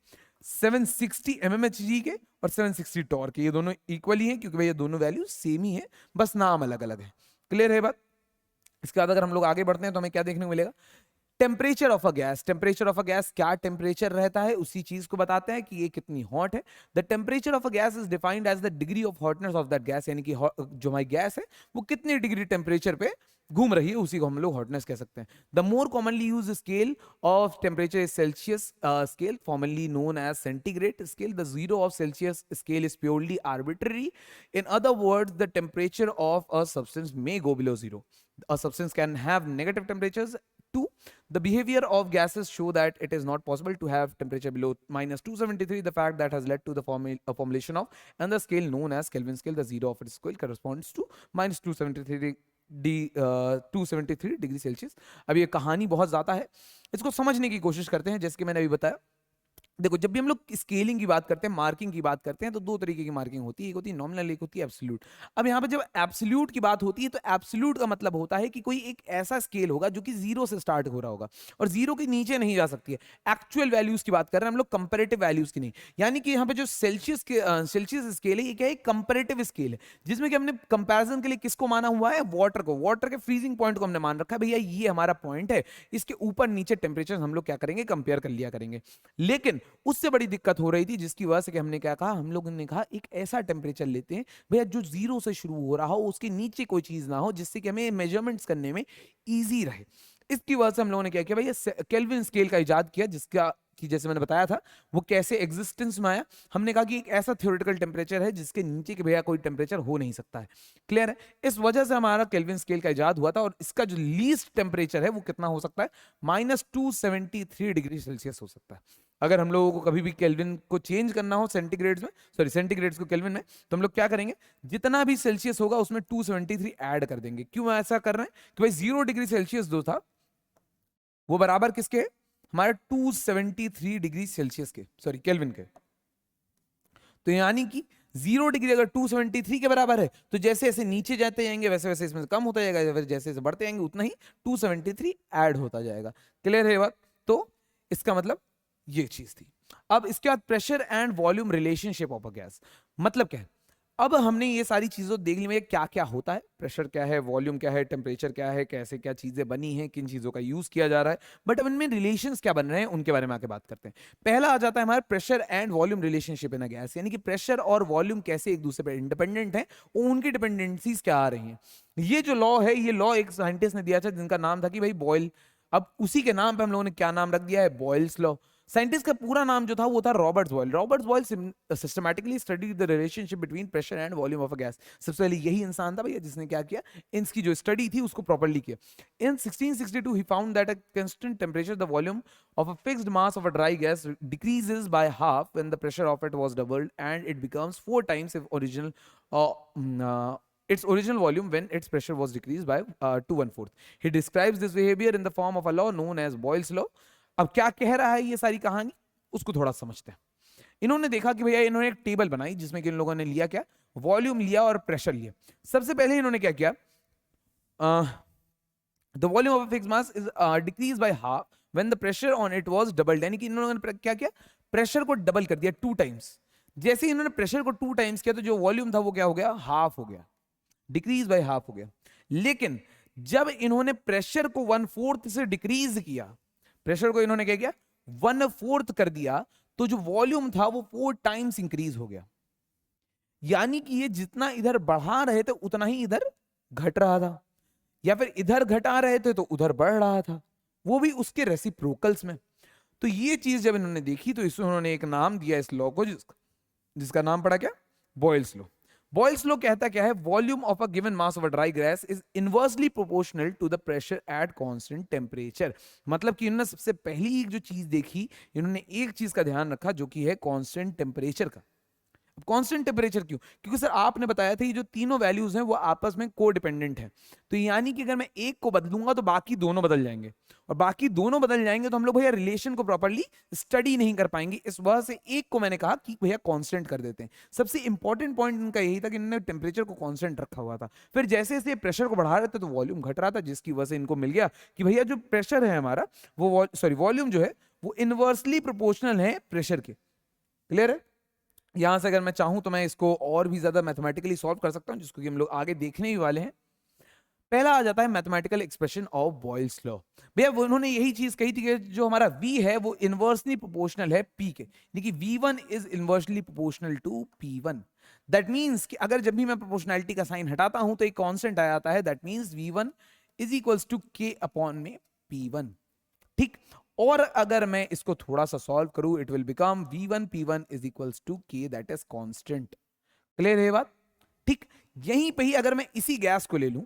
760 mmHg के और 760 टॉर के। ये दोनों इक्वली हैं क्योंकि भाई ये दोनों वैल्यू सेम ही है, बस नाम अलग अलग है। क्लियर है बात? इसके बाद अगर हम लोग आगे बढ़ते हैं तो हमें क्या देखने को मिलेगा? Temperature of a gas. Temperature of a gas क्या टेम्परेचर रहता है उसी चीज को बताते हैं कि ये कितनी हॉट है। The temperature of a gas is defined as the degree of hotness of that gas, यानी कि जो हमारी गैस है वो कितनी डिग्री टेम्परेचर पे घूम रही है उसी को हम लोग हॉटनेस कह सकते हैं। The more commonly use scale of temperature is Celsius scale, formally known as centigrade scale. The zero of Celsius scale is purely arbitrary. In other words the temperature of a substance may go below zero. A substance can have negative temperatures too. The behavior of gases show that it is not possible to have temperature below -273. The fact that has led to the formulation of and the scale known as Kelvin scale. The zero of its scale corresponds to -273 273 degree Celsius. अब ये कहानी बहुत ज्यादा है, इसको समझने की कोशिश करते हैं। जैसे कि मैंने अभी बताया, देखो जब भी हम लोग स्केलिंग की बात करते हैं, मार्किंग की बात करते हैं, तो दो तरीके की मार्किंग होती है, एक होती है नॉमिनल, एक होती है एब्सोल्यूट। अब यहाँ पे जब एब्सोल्यूट की बात होती है तो एब्सोल्यूट का मतलब होता है कि कोई एक ऐसा स्केल होगा जो कि जीरो से स्टार्ट हो रहा होगा और जीरो के नीचे नहीं जा सकती है। एक्चुअल वैल्यूज की बात कर रहे हैं हम लोग, कंपेरेटिव वैल्यूज की नहीं। यानी कि यहाँ पे जो सेल्सियस स्केल है ये क्या है? कंपेरेटिव स्केल है, जिसमें कि हमने कंपैरिजन के लिए किसको माना हुआ है? वाटर को। वाटर के फ्रीजिंग पॉइंट को हमने मान रखा है, भैया ये हमारा पॉइंट है, इसके ऊपर नीचे टेम्परेचर हम लोग क्या करेंगे? कंपेयर कर लिया करेंगे। लेकिन उससे बड़ी दिक्कत हो रही थी जिसकी वजह से कि हमने क्या कहा? हम लोगों ने कहा एक ऐसा टेम्परेचर लेते हैं भैया जो जीरो से शुरू हो रहा हो, उसके नीचे कोई चीज ना हो, जिससे कि हमें मेजरमेंट्स करने में इजी रहे। इसकी वजह से हम लोगों ने क्या किया भैया? केल्विन स्केल का इजाद किया, जिसका कि जैसे मैंने बताया था वो कैसे एग्जिस्टेंस में आया। हमने कहा कि एक ऐसा थ्योरेटिकल टेम्परेचर है जिसके नीचे के भैया कोई टेम्परेचर हो नहीं सकता है। क्लियर है? इस वजह से हमारा केल्विन स्केल का इजाद हुआ था और इसका जो लीस्ट टेम्परेचर है वो कितना हो सकता है? -273 डिग्री सेल्सियस हो सकता है। अगर हम लोगों को कभी भी केल्विन को चेंज करना हो सेंटीग्रेड्स में, सॉरी सेंटीग्रेड्स को केल्विन में, तो हम लोग क्या करेंगे? जितना भी सेल्सियस होगा उसमें 273 ऐड कर देंगे। क्यों ऐसा कर रहे हैं? कि भाई 0 डिग्री सेल्सियस जो था वो बराबर किसके? हमारे 273 डिग्री सेल्सियस के, सॉरी केल्विन के। तो यानी कि 0 डिग्री अगर 273 के बराबर है तो जैसे जैसे नीचे जाते जाएंगे वैसे वैसे इसमें कम होता जाएगा, जैसे जैसे बढ़ते जाएंगे उतना ही 273 ऐड होता जाएगा। क्लियर है बात? तो इसका मतलब ये चीज थी। अब इसके बाद pressure and volume relationship of a gas, मतलब क्या है? अब हमने ये सारी चीजों देख ली में क्या क्या होता है, प्रेशर क्या है, वॉल्यूम क्या है, टेम्परेचर क्या है, कैसे क्या चीजें बनी हैं, किन चीजों का यूज किया जा रहा है, बट अब इनमें रिलेशंस क्या बन रहे हैं उनके बारे में आके बात करते हैं। पहला आ जाता है हमारा pressure and volume relationship in a gas, यानी कि प्रेशर और वॉल्यूम कैसे एक दूसरे पर इंडिपेंडेंट है, उनकी डिपेंडेंसीज क्या आ रही हैं। ये जो लॉ है, ये लॉ एक साइंटिस्ट ने दिया था जिनका नाम था कि भाई बॉयल। अब उसी के नाम पे हम लोगों ने क्या नाम रख दिया है? Boyle's law. साइंटिस्ट का पूरा नाम जो था वो था Roberts Boyle. Roberts Boyle systematically studied the relationship between pressure and volume of a gas. सबसे पहले यही इंसान था भैया जिसने क्या किया? इसकी जो स्टडी थी उसको प्रॉपर्ली किया। इन 1662 he found that at constant temperature the volume of a fixed mass of a dry gas decreases by half when the pressure of it was doubled, and it becomes 4 times its original volume when its pressure was decreased by 2/4. He describes this behavior in the form of a law known as Boyle's law. अब क्या कह रहा है ये सारी कहानी, उसको थोड़ा समझते हैं। इन्होंने देखा कि भैया, इन्होंने एक टेबल बनाई जिसमें कि इन लोगों ने लिया क्या, वॉल्यूम लिया और प्रेशर लिया। सबसे पहले इन्होंने क्या किया, the volume of fix mass is decrease by half when the pressure on it was doubled, यानी कि इन लोगों ने क्या किया, प्रेशर को डबल कर दिया 2 टाइम्स। जैसे ही इन्होंने प्रेशर को 2 टाइम्स किया तो जो वॉल्यूम था वो क्या हो गया, हाफ हो गया, डिक्रीज बाय हाफ हो गया। लेकिन जब इन्होंने प्रेशर को 1/4 से डिक्रीज किया, प्रेशर को इन्होंने क्या किया, 1/4 कर दिया, तो जो वॉल्यूम था वो 4 टाइम्स इंक्रीज हो गया। यानी कि ये जितना इधर बढ़ा रहे थे उतना ही इधर घट रहा था, या फिर इधर घटा रहे थे तो उधर बढ़ रहा था, वो भी उसके रेसिप्रोकल्स में। तो ये चीज जब इन्होंने देखी तो इसमें उन्होंने एक नाम दिया इस लॉ को, जिसका नाम पड़ा क्या, बॉयल्स लॉ। बॉयल्स लॉ कहता क्या है, volume of a given mass of a dry gas is inversely proportional to the pressure at constant temperature. मतलब कि इन्होंने सबसे पहली एक जो चीज देखी, इन्होंने एक चीज का ध्यान रखा जो कि है कांस्टेंट टेम्परेचर का। कांस्टेंट टेम्परेचर क्यों, क्योंकि सर आपने बताया था ये जो तीनों वैल्यूज हैं वो आपस में कोडिपेंडेंट हैं। तो यानी कि अगर मैं एक को बदलूंगा तो बाकी दोनों बदल जाएंगे, और बाकी दोनों बदल जाएंगे तो हम लोग भैया रिलेशन को प्रॉपर्ली स्टडी नहीं कर पाएंगे। इस वजह से एक को मैंने कहा कि भैया कांस्टेंट कर देते हैं। सबसे इंपॉर्टेंट पॉइंट इनका यही था कि इन्होंने टेम्परेचर को कांस्टेंट रखा हुआ था। फिर जैसे जैसे प्रेशर को बढ़ा रहे थे तो वॉल्यूम घट रहा था, जिसकी वजह से इनको मिल गया कि भैया जो प्रेशर है हमारा वो वॉल्यूम जो है वो इनवर्सली प्रोपोर्शनल है प्रेशर के। क्लियर है। यहां से अगर मैं चाहूं तो मैं इसको और भी ज्यादा मैथमेटिकली सॉल्व कर सकता हूं, जिसको कि हम लोग आगे देखने ही वाले हैं। पहला आ जाता है mathematical expression of Boyle's law. भैया वो उन्होंने यही चीज कही थी कि जो हमारा v है वो इनवर्सली प्रोपोर्शनल है p के, यानी कि v1 is inversely proportional to p1। That means कि अगर जब भी मैं प्रोपोर्शनैलिटी का साइन हटाता हूं तो एक कांस्टेंट आ जाता है, that means v1 is equals to k upon में p1। ठीक। और अगर मैं इसको थोड़ा सा सॉल्व करूं, it will become v1 p1 is equals to k, that is constant. Clear है बात। ठीक। यहीं पे ही अगर मैं इसी गैस को ले लूं,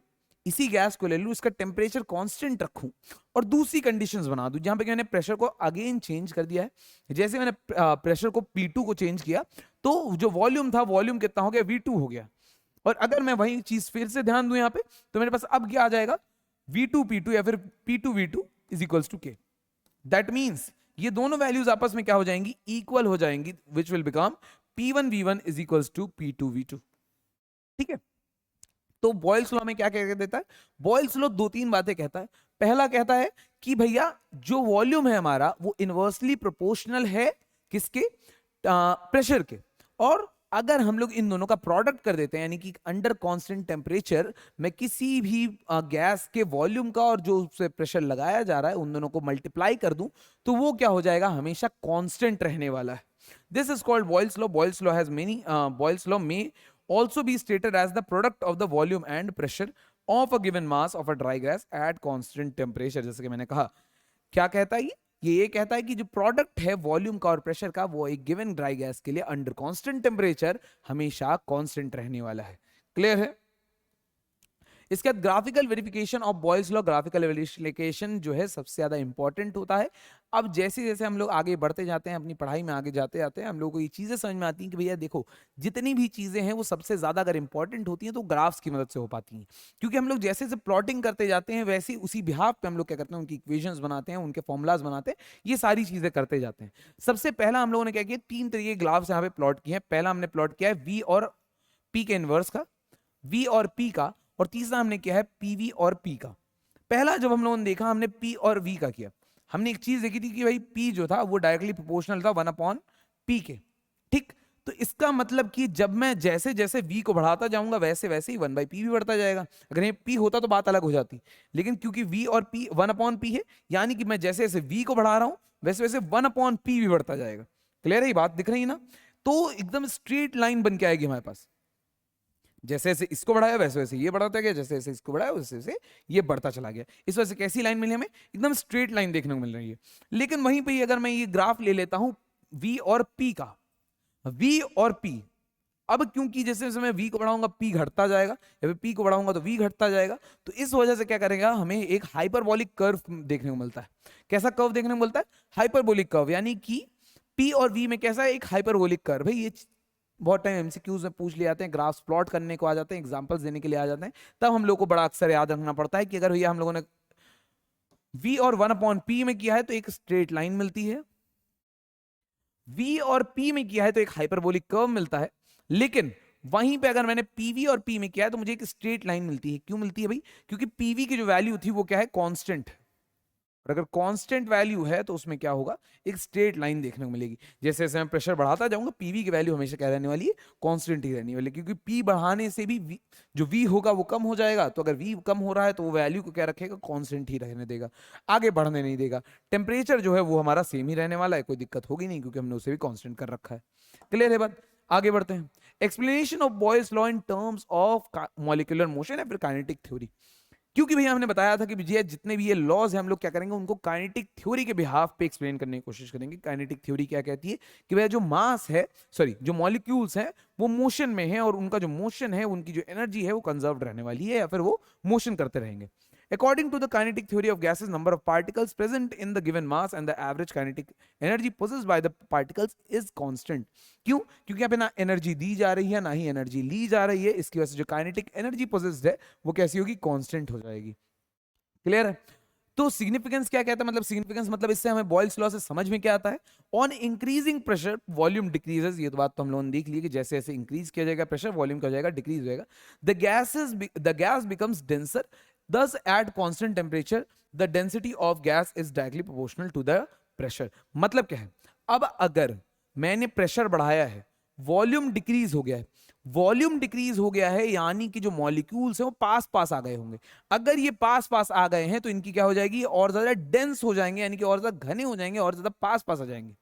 इसका टेम्परेचर कांस्टेंट रखूं और दूसरी कंडीशंस बना दूं, जहां पे मैंने प्रेशर को अगेन चेंज कर दिया है। जैसे मैंने प्रेशर को P2 को चेंज किया तो जो वॉल्यूम था, वॉल्यूम कितना हो गया, V2 हो गया। और अगर मैं वही चीज फिर से ध्यान दूं यहां पे, तो मेरे पास अब क्या आ जाएगा, V2 P2 या फिर P2 V2 is equals to K। That means ये दोनों वैल्यूज आपस में क्या हो जाएंगी, इक्वल हो जाएंगी, which will become P1 V1 is equals to P2 V2। ठीक है। तो बॉयल्स लॉ में क्या कह देता है, बॉयल्स लॉ 2-3 बातें कहता है। पहला कहता है कि भैया जो वॉल्यूम है हमारा वो इनवर्सली प्रोपोर्शनल है किसके, प्रेशर के। और अगर हम लोग इन दोनों का प्रोडक्ट कर देते हैं, यानी कि अंडर कांस्टेंट टेम्परेचर मैं किसी भी गैस के वॉल्यूम का और जो उससे प्रेशर लगाया जा रहा है उन दोनों को मल्टीप्लाई कर दूं, तो वो क्या हो जाएगा, हमेशा कांस्टेंट रहने वाला है। This is called Boyle's law. Boyle's law has many, Boyle's law में also be stated as the product of the volume and pressure of a given mass of a dry gas at constant temperature। जैसे कि मैंने कहा, क्या कहता है ये कहता है कि जो प्रोडक्ट है वॉल्यूम का और प्रेशर का वो एक गिवन ड्राई गैस के लिए अंडर कांस्टेंट टेम्परेचर हमेशा कांस्टेंट रहने वाला है। क्लियर है। इसके बाद graphical verification of Boyle's law. Graphical verification जो है सबसे ज्यादा इंपॉर्टेंट होता है। अब जैसे जैसे हम लोग आगे बढ़ते जाते हैं, अपनी पढ़ाई में आगे जाते जाते हैं, हम लोग को ये चीजें समझ में आती हैं कि भैया देखो, जितनी भी चीजें हैं वो सबसे ज्यादा अगर इंपॉर्टेंट होती हैं तो ग्राफ्स की मदद से हो पाती हैं। क्योंकि हम लोग जैसे जैसे प्लॉटिंग करते जाते हैं वैसे उसी बिहाफ पे हम लोग क्या करते हैं, उनकी इक्वेशंस बनाते हैं, उनके फॉर्मुलाज बनाते हैं, ये सारी चीजें करते जाते हैं। सबसे पहला हम लोगों ने क्या किया, 3 तरीके के ग्राफ्स यहाँ पे प्लॉट किए हैं। पहला हमने प्लॉट किया है V और P के इनवर्स का, V और P का, और तीसरा हमने किया है PV और P का। पहला जब हम लोगों ने देखा, हमने P और V का किया। हमने एक चीज देखी थी कि भाई P जो था वो डायरेक्टली प्रोपोर्शनल था 1/P के। ठीक। तो इसका मतलब कि जब मैं जैसे जैसे V को बढ़ाता जाऊंगा वैसे वैसे ही 1/P भी बढ़ता जाएगा। अगर ये P होता तो बात अलग हो जाती, लेकिन क्योंकि V और P 1/P है, यानी कि मैं जैसे जैसे V को बढ़ा रहा हूं वैसे वैसे 1/P भी बढ़ता जाएगा। क्लियर है ये बात, दिख रही है ना। तो एकदम स्ट्रेट लाइन बन के आएगी हमारे पास, जैसे जैसे इसको बढ़ाया वैसे वैसे ये बढ़ाता गया, जैसे जैसे इसको बढ़ाया वैसे वैसे ये बढ़ता चला गया। इस वजह से कैसी लाइन मिली हमें, एकदम स्ट्रेट लाइन देखने को मिल रही है। लेकिन वहीं पे अगर मैं ये ग्राफ ले लेता हूं V और P का, V और P, अब क्योंकि जैसे जैसे मैं V को बढ़ाऊंगा P घटता जाएगा, या फिर P को बढ़ाऊंगा तो V घटता जाएगा, तो इस वजह से क्या करेगा, हमें एक हाइपरबोलिक कर्व देखने को मिलता है। कैसा कर्व देखने को मिलता है, हाइपरबोलिक कर्व। यानी कि P और V में कैसा है, एक हाइपरबोलिक कर्व है। ये बहुत टाइम एमसीक्यूज में पूछ लिए जाते हैं, ग्राफ्स प्लॉट करने को आ जाते हैं, एग्जांपल्स देने के लिए आ जाते हैं, तब हम लोग को बड़ा अक्सर याद रखना पड़ता है कि अगर भैया हम लोगों ने V और 1/P में किया है तो एक स्ट्रेट लाइन मिलती है, V और P में किया है तो एक हाइपरबोलिक कर्व मिलता है, लेकिन वहीं पे अगर मैंने PV और P में किया है तो मुझे एक स्ट्रेट लाइन मिलती है। क्यों मिलती है भाई? क्योंकि PV की जो वैल्यू थी वो क्या है? कांस्टेंट। और अगर कांस्टेंट वैल्यू है तो उसमें क्या होगा? एक स्ट्रेट लाइन देखने को मिलेगी। जैसे जैसे मैं प्रेशर बढ़ाता जाऊंगा, पीवी की वैल्यू हमेशा क्या रहने वाली है? कांस्टेंट ही रहने वाली है, क्योंकि पी बढ़ाने से भी जो वी होगा वो कम हो जाएगा। तो अगर वी कम हो रहा है तो वो वैल्यू को क्या रखेगा? कांस्टेंट ही रहने देगा, आगे बढ़ने नहीं देगा। टेम्परेचर जो है वो हमारा सेम ही रहने वाला है, कोई दिक्कत होगी नहीं, क्योंकि हमने उसे भी कांस्टेंट कर रखा है। क्लियर है बात? आगे बढ़ते हैं। Explanation of Boyle's law in terms of molecular motion या फिर काइनेटिक थ्योरी। क्योंकि भैया हमने बताया था कि भैया जितने भी ये लॉज हैं हम लोग क्या करेंगे? उनको काइनेटिक थ्योरी के बिहाफ पे एक्सप्लेन करने की कोशिश करेंगे। काइनेटिक थ्योरी क्या कहती है? कि भैया जो मास है, सॉरी जो मॉलिक्यूल्स हैं वो मोशन में है, और उनका जो मोशन है, उनकी जो एनर्जी है वो कंजर्व रहने वाली है, या फिर वो मोशन करते रहेंगे। According to the kinetic theory of gases, number of particles present in the given mass and the average kinetic energy possessed by the particles is constant. क्यों? क्योंकि यहाँ पे ना एनर्जी दी जा रही है ना ही एनर्जी ली जा रही है, इसकी वजह से जो काइनेटिक एनर्जी पोजेस्ड है वो कैसी होगी? कांस्टेंट हो जाएगी। क्लियर है? तो सिग्निफिकेंस क्या कहता है? मतलब सिग्निफिकेंस मतलब इससे हमें बॉयल्स लॉ से समझ में क्या आता है? On increasing pressure volume decreases. ये तो बात तो हम लोगों ने देख ली कि जैसे जैसे इंक्रीज किया जाएगा प्रेशर, वॉल्यूम क्या हो जाएगा? डिक्रीज हो जाएगा। The gas becomes denser, thus at constant temperature the density of gas is directly proportional to the pressure। मतलब क्या है? अब अगर मैंने प्रेशर बढ़ाया है, वॉल्यूम डिक्रीज हो गया है, वॉल्यूम डिक्रीज हो गया है यानी कि जो मॉलिक्यूल्स हैं वो पास पास आ गए होंगे। अगर ये पास पास आ गए हैं तो इनकी क्या हो जाएगी? और ज्यादा डेंस हो जाएंगे, यानी कि और ज्यादा घने हो जाएंगे, और ज्यादा पास पास आ जाएंगे।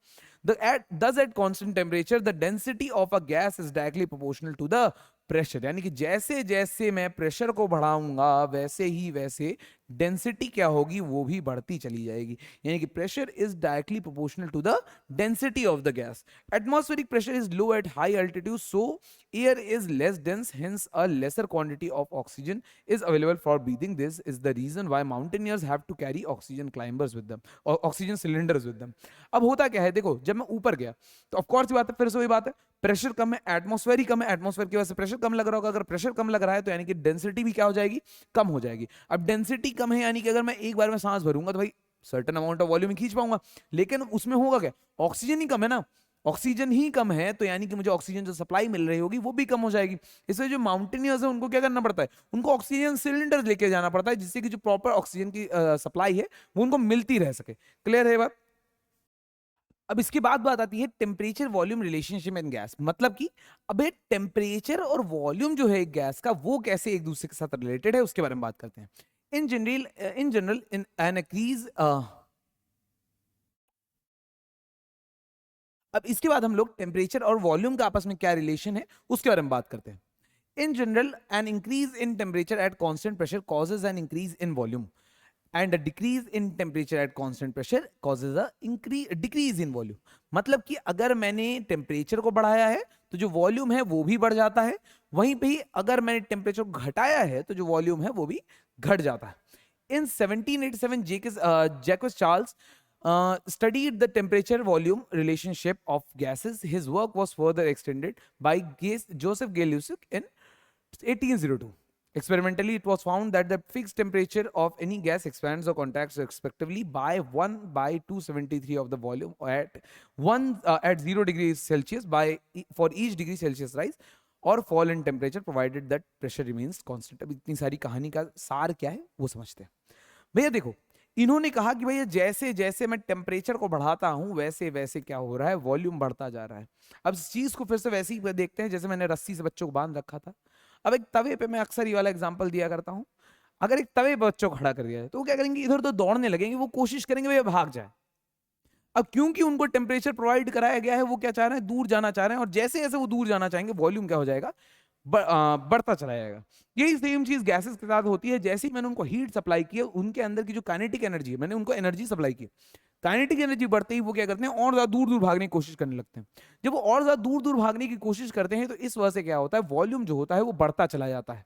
Thus at constant temperature the density of a gas is directly proportional to the pressure. यानी कि जैसे जैसे मैं प्रेशर को बढ़ाऊंगा वैसे ही वैसे डेंसिटी क्या होगी? वो भी बढ़ती चली जाएगी। यानी कि pressure is directly proportional to the density of the gas. Atmospheric pressure is low at high altitude, so air is less dense, hence a lesser quantity of oxygen is available for breathing। This is the reason why mountaineers have to carry oxygen climbers with them or oxygen cylinders with them। अब होता क्या है? देखो, जब मैं ऊपर गया तो ऑफ कोर्स बात है, फिर से वही बात है, प्रेशर कम है, एटमॉस्फेयर ही कम है, एटमॉस्फेयर की वजह से प्रेशर कम लग रहा होगा। अगर प्रेशर कम लग रहा है तो यानी कि डेंसिटी भी क्या हो जाएगी? कम हो जाएगी। अब डेंसिटी कम है यानी कि अगर मैं एक बार में सांस भरूंगा तो भाई सर्टेन अमाउंट ऑफ वॉल्यूम खींच पाऊंगा, लेकिन उसमें होगा क्या? ऑक्सीजन ही कम है ना। ऑक्सीजन ही कम है तो यानी कि मुझे ऑक्सीजन जो सप्लाई मिल रही होगी वो भी कम हो जाएगी। इसलिए जो माउंटेनियर्स है उनको क्या करना पड़ता है? उनको ऑक्सीजन सिलेंडर लेके जाना पड़ता है, जिससे कि जो प्रॉपर ऑक्सीजन की सप्लाई है वो उनको मिलती रह सके। क्लियर है बात? अब इसके बाद बात आती है temperature volume relationship in gas. मतलब कि अबे टेम्परेचर और वॉल्यूम जो है गैस का वो कैसे एक दूसरे के साथ रिलेटेड है उसके बारे में बात करते हैं। In general in an increase. अब इसके बाद हम लोग टेम्परेचर और वॉल्यूम का आपस में क्या रिलेशन है उसके बारे में बात करते हैं। In general, an increase in temperature at constant pressure causes an increase in volume, and a decrease in temperature at constant pressure causes a decrease in volume। मतलब कि अगर मैंने टेम्परेचर को बढ़ाया है तो जो वॉल्यूम है वो भी बढ़ जाता है, वहीं पे ही अगर मैंने टेम्परेचर को घटाया है तो जो वॉल्यूम है वो भी घट जाता है। इन 1787 जैक्वस Charles studied the temperature volume relationship of gases। His work was further extended by Joseph Gay-Lussac in 1802। Experimentally, it was found that the fixed temperature of any gas expands or contracts respectively by 1 by 273 of the volume at 0 degrees Celsius for each degree Celsius rise or fall in temperature provided that pressure remains constant। अब इतनी सारी कहानी का सार क्या है वो समझते हैं। भैया देखो, इन्होंने कहा कि भैया जैसे जैसे मैं टेम्परेचर को बढ़ाता हूं वैसे वैसे क्या हो रहा है? वॉल्यूम बढ़ता जा रहा है। अब इस चीज को फिर से वैसे ही देखते हैं जैसे मैंने रस्सी से बच्चों को बांध रखा था। अब एक तवे पे मैं अक्सर ये वाला एग्जांपल दिया करता हूं। अगर एक तवे पे बच्चों को खड़ा कर दिया है तो वो क्या करेंगे? इधर उधर दौड़ने लगेंगे, वो कोशिश करेंगे भैया भाग जाए। अब क्योंकि उनको टेम्परेचर प्रोवाइड कराया गया है, वो क्या चाह रहे हैं? दूर जाना चाह रहे हैं, और जैसे जैसे वो दूर जाना चाहेंगे वॉल्यूम क्या हो जाएगा? बढ़ता चला जाएगा। यही सेम चीज गैसेस के साथ होती है। जैसे ही मैंने उनको हीट सप्लाई की है, उनके अंदर की जो काइनेटिक एनर्जी है, मैंने उनको एनर्जी सप्लाई की, काइनेटिक एनर्जी बढ़ते ही वो क्या करते हैं? और ज्यादा दूर दूर भागने की कोशिश करने लगते हैं। जब वो और ज्यादा दूर दूर भागने की कोशिश करते हैं तो इस वजह से क्या होता है? वॉल्यूम जो होता है वो बढ़ता चला जाता है।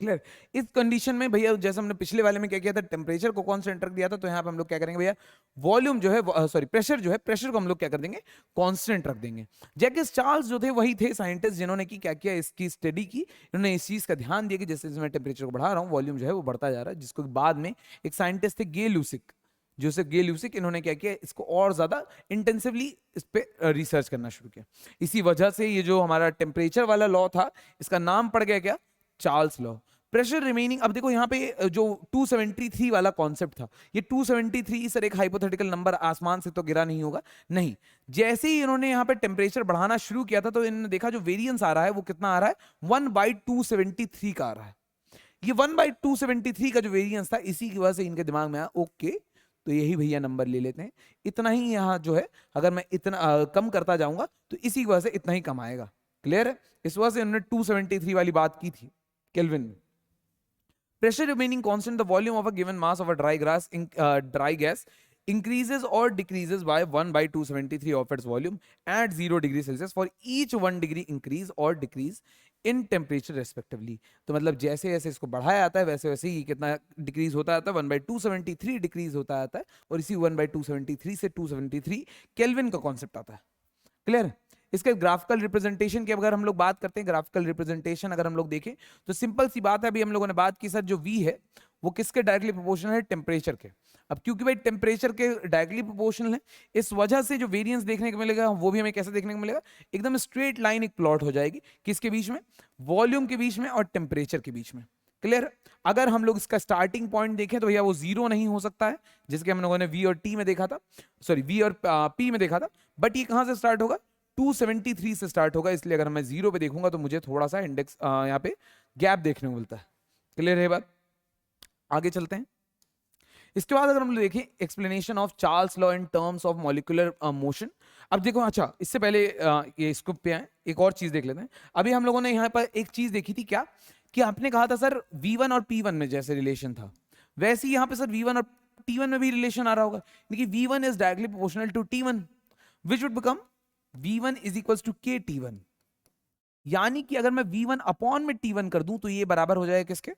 क्लियर? इस कंडीशन में भैया जैसे हमने पिछले वाले में क्या किया था, टेम्परेचर को कांस्टेंट रख दिया था, तो यहाँ पे हम लोग क्या करेंगे भैया? वॉल्यूम जो है, सॉरी प्रेशर जो है, प्रेशर को हम लोग क्या कर देंगे? कांस्टेंट रख देंगे। जैकिस चार्ल्स जो थे वही थे साइंटिस्ट जिन्होंने की क्या किया? इसकी स्टडी की। इन्होंने इस चीज का ध्यान दिया कि जैसे मैं टेम्परेचर को बढ़ा रहा हूँ वॉल्यूम जो है वो बढ़ता जा रहा है, जिसको बाद में एक साइंटिस्ट थे गे लूसिक, जोसेफ गे ल्यूसिक, इन्होंने क्या किया, इसको और ज्यादा इंटेंसिवली इस पे रिसर्च करना शुरू किया। इसी वजह से ये जो हमारा टेम्परेचर वाला लॉ था, इसका नाम पड़ गया क्या, चार्ल्स लॉ। प्रेशर रिमेनिंग, अब देखो यहाँ पे जो 273 वाला कॉन्सेप्ट था, ये 273 सर एक हाइपोथेटिकल नंबर, आसमान से तो गिरा नहीं होगा, नहीं। जैसे ही इन्होंने यहाँ पे टेम्परेचर बढ़ाना शुरू किया था, तो इन्होंने देखा जो वेरिएंस आ रहा है वो कितना आ रहा है, 1/273 का आ रहा है। ये 1/273 का जो वेरिएंस था, इसी की वजह से इनके दिमाग में आया, ओके तो यही भैया नंबर ले लेते हैं, इतना ही यहाँ जो है, अगर मैं इतना कम करता जाऊंगा तो इसी की वजह से इतना ही कम आएगा। क्लियर है? इस वजह से उन्होंने 273 वाली बात की थी केल्विन में। Pressure remaining constant, the volume of a given mass of a dry gas increases or decreases by 1/273 of its volume at 0 degree Celsius for each 1 degree increase or decrease in temperature respectively। तो मतलब जैसे जैसे इसको बढ़ाया जाता है, वैसे वैसे ही कितना डिक्रीज होता जाता है, 1/273 डिक्रीज होता जाता है, और इसी 1/273 से 273 केल्विन का कॉन्सेप्ट आता है। क्लियर? इसके ग्राफिकल रिप्रेजेंटेशन की अगर हम लोग बात करते हैं, ग्राफिकल रिप्रेजेंटेशन अगर हम लोग देखें तो सिंपल सी बात है, अभी हम लोगों ने बात की सर जो V है वो किसके डायरेक्टली प्रोपोर्शनल है, टेम्परेचर के। अब क्योंकि भाई टेम्परेचर के डायरेक्टली प्रोपोर्शनल है, इस वजह से जो वेरिएंस देखने को मिलेगा वो भी हमें कैसे देखने को मिलेगा, एकदम स्ट्रेट लाइन एक प्लॉट हो जाएगी, किसके बीच में, वॉल्यूम के बीच में और टेम्परेचर के बीच में। क्लियर? अगर हम लोग इसका स्टार्टिंग पॉइंट देखें तो भैया वो जीरो नहीं हो सकता है, जिसके हम लोगों ने V और T में देखा था, सॉरी V और P में देखा था, बट ये कहां से स्टार्ट होगा, 273 से स्टार्ट होगा। इसलिए अगर मैं जीरो पे देखूंगा तो मुझे थोड़ा सा इंडेक्स यहाँ पे गैप देखने को मिलता है। क्लियर है बात? आगे चलते हैं। इसके बाद अगर हम लोग देखें explanation of Charles law in terms of molecular motion. अब देखो, अच्छा इससे पहले ये स्कूप पे आए, एक और चीज देख लेते हैं। अभी हम लोगों ने यहाँ पर एक चीज देखी थी, क्या कि आपने कहा था सर V1 और P1 में जैसे रिलेशन था, वैसे ही यहाँ पे सर V1 और T1 में भी रिलेशन आ रहा होगा। V1 is directly proportional to T1 which would become V1 is equal to K T1। यानी कि अगर मैं V1 अपॉन में T1 कर दूं तो ये बराबर हो जाएगा किसके,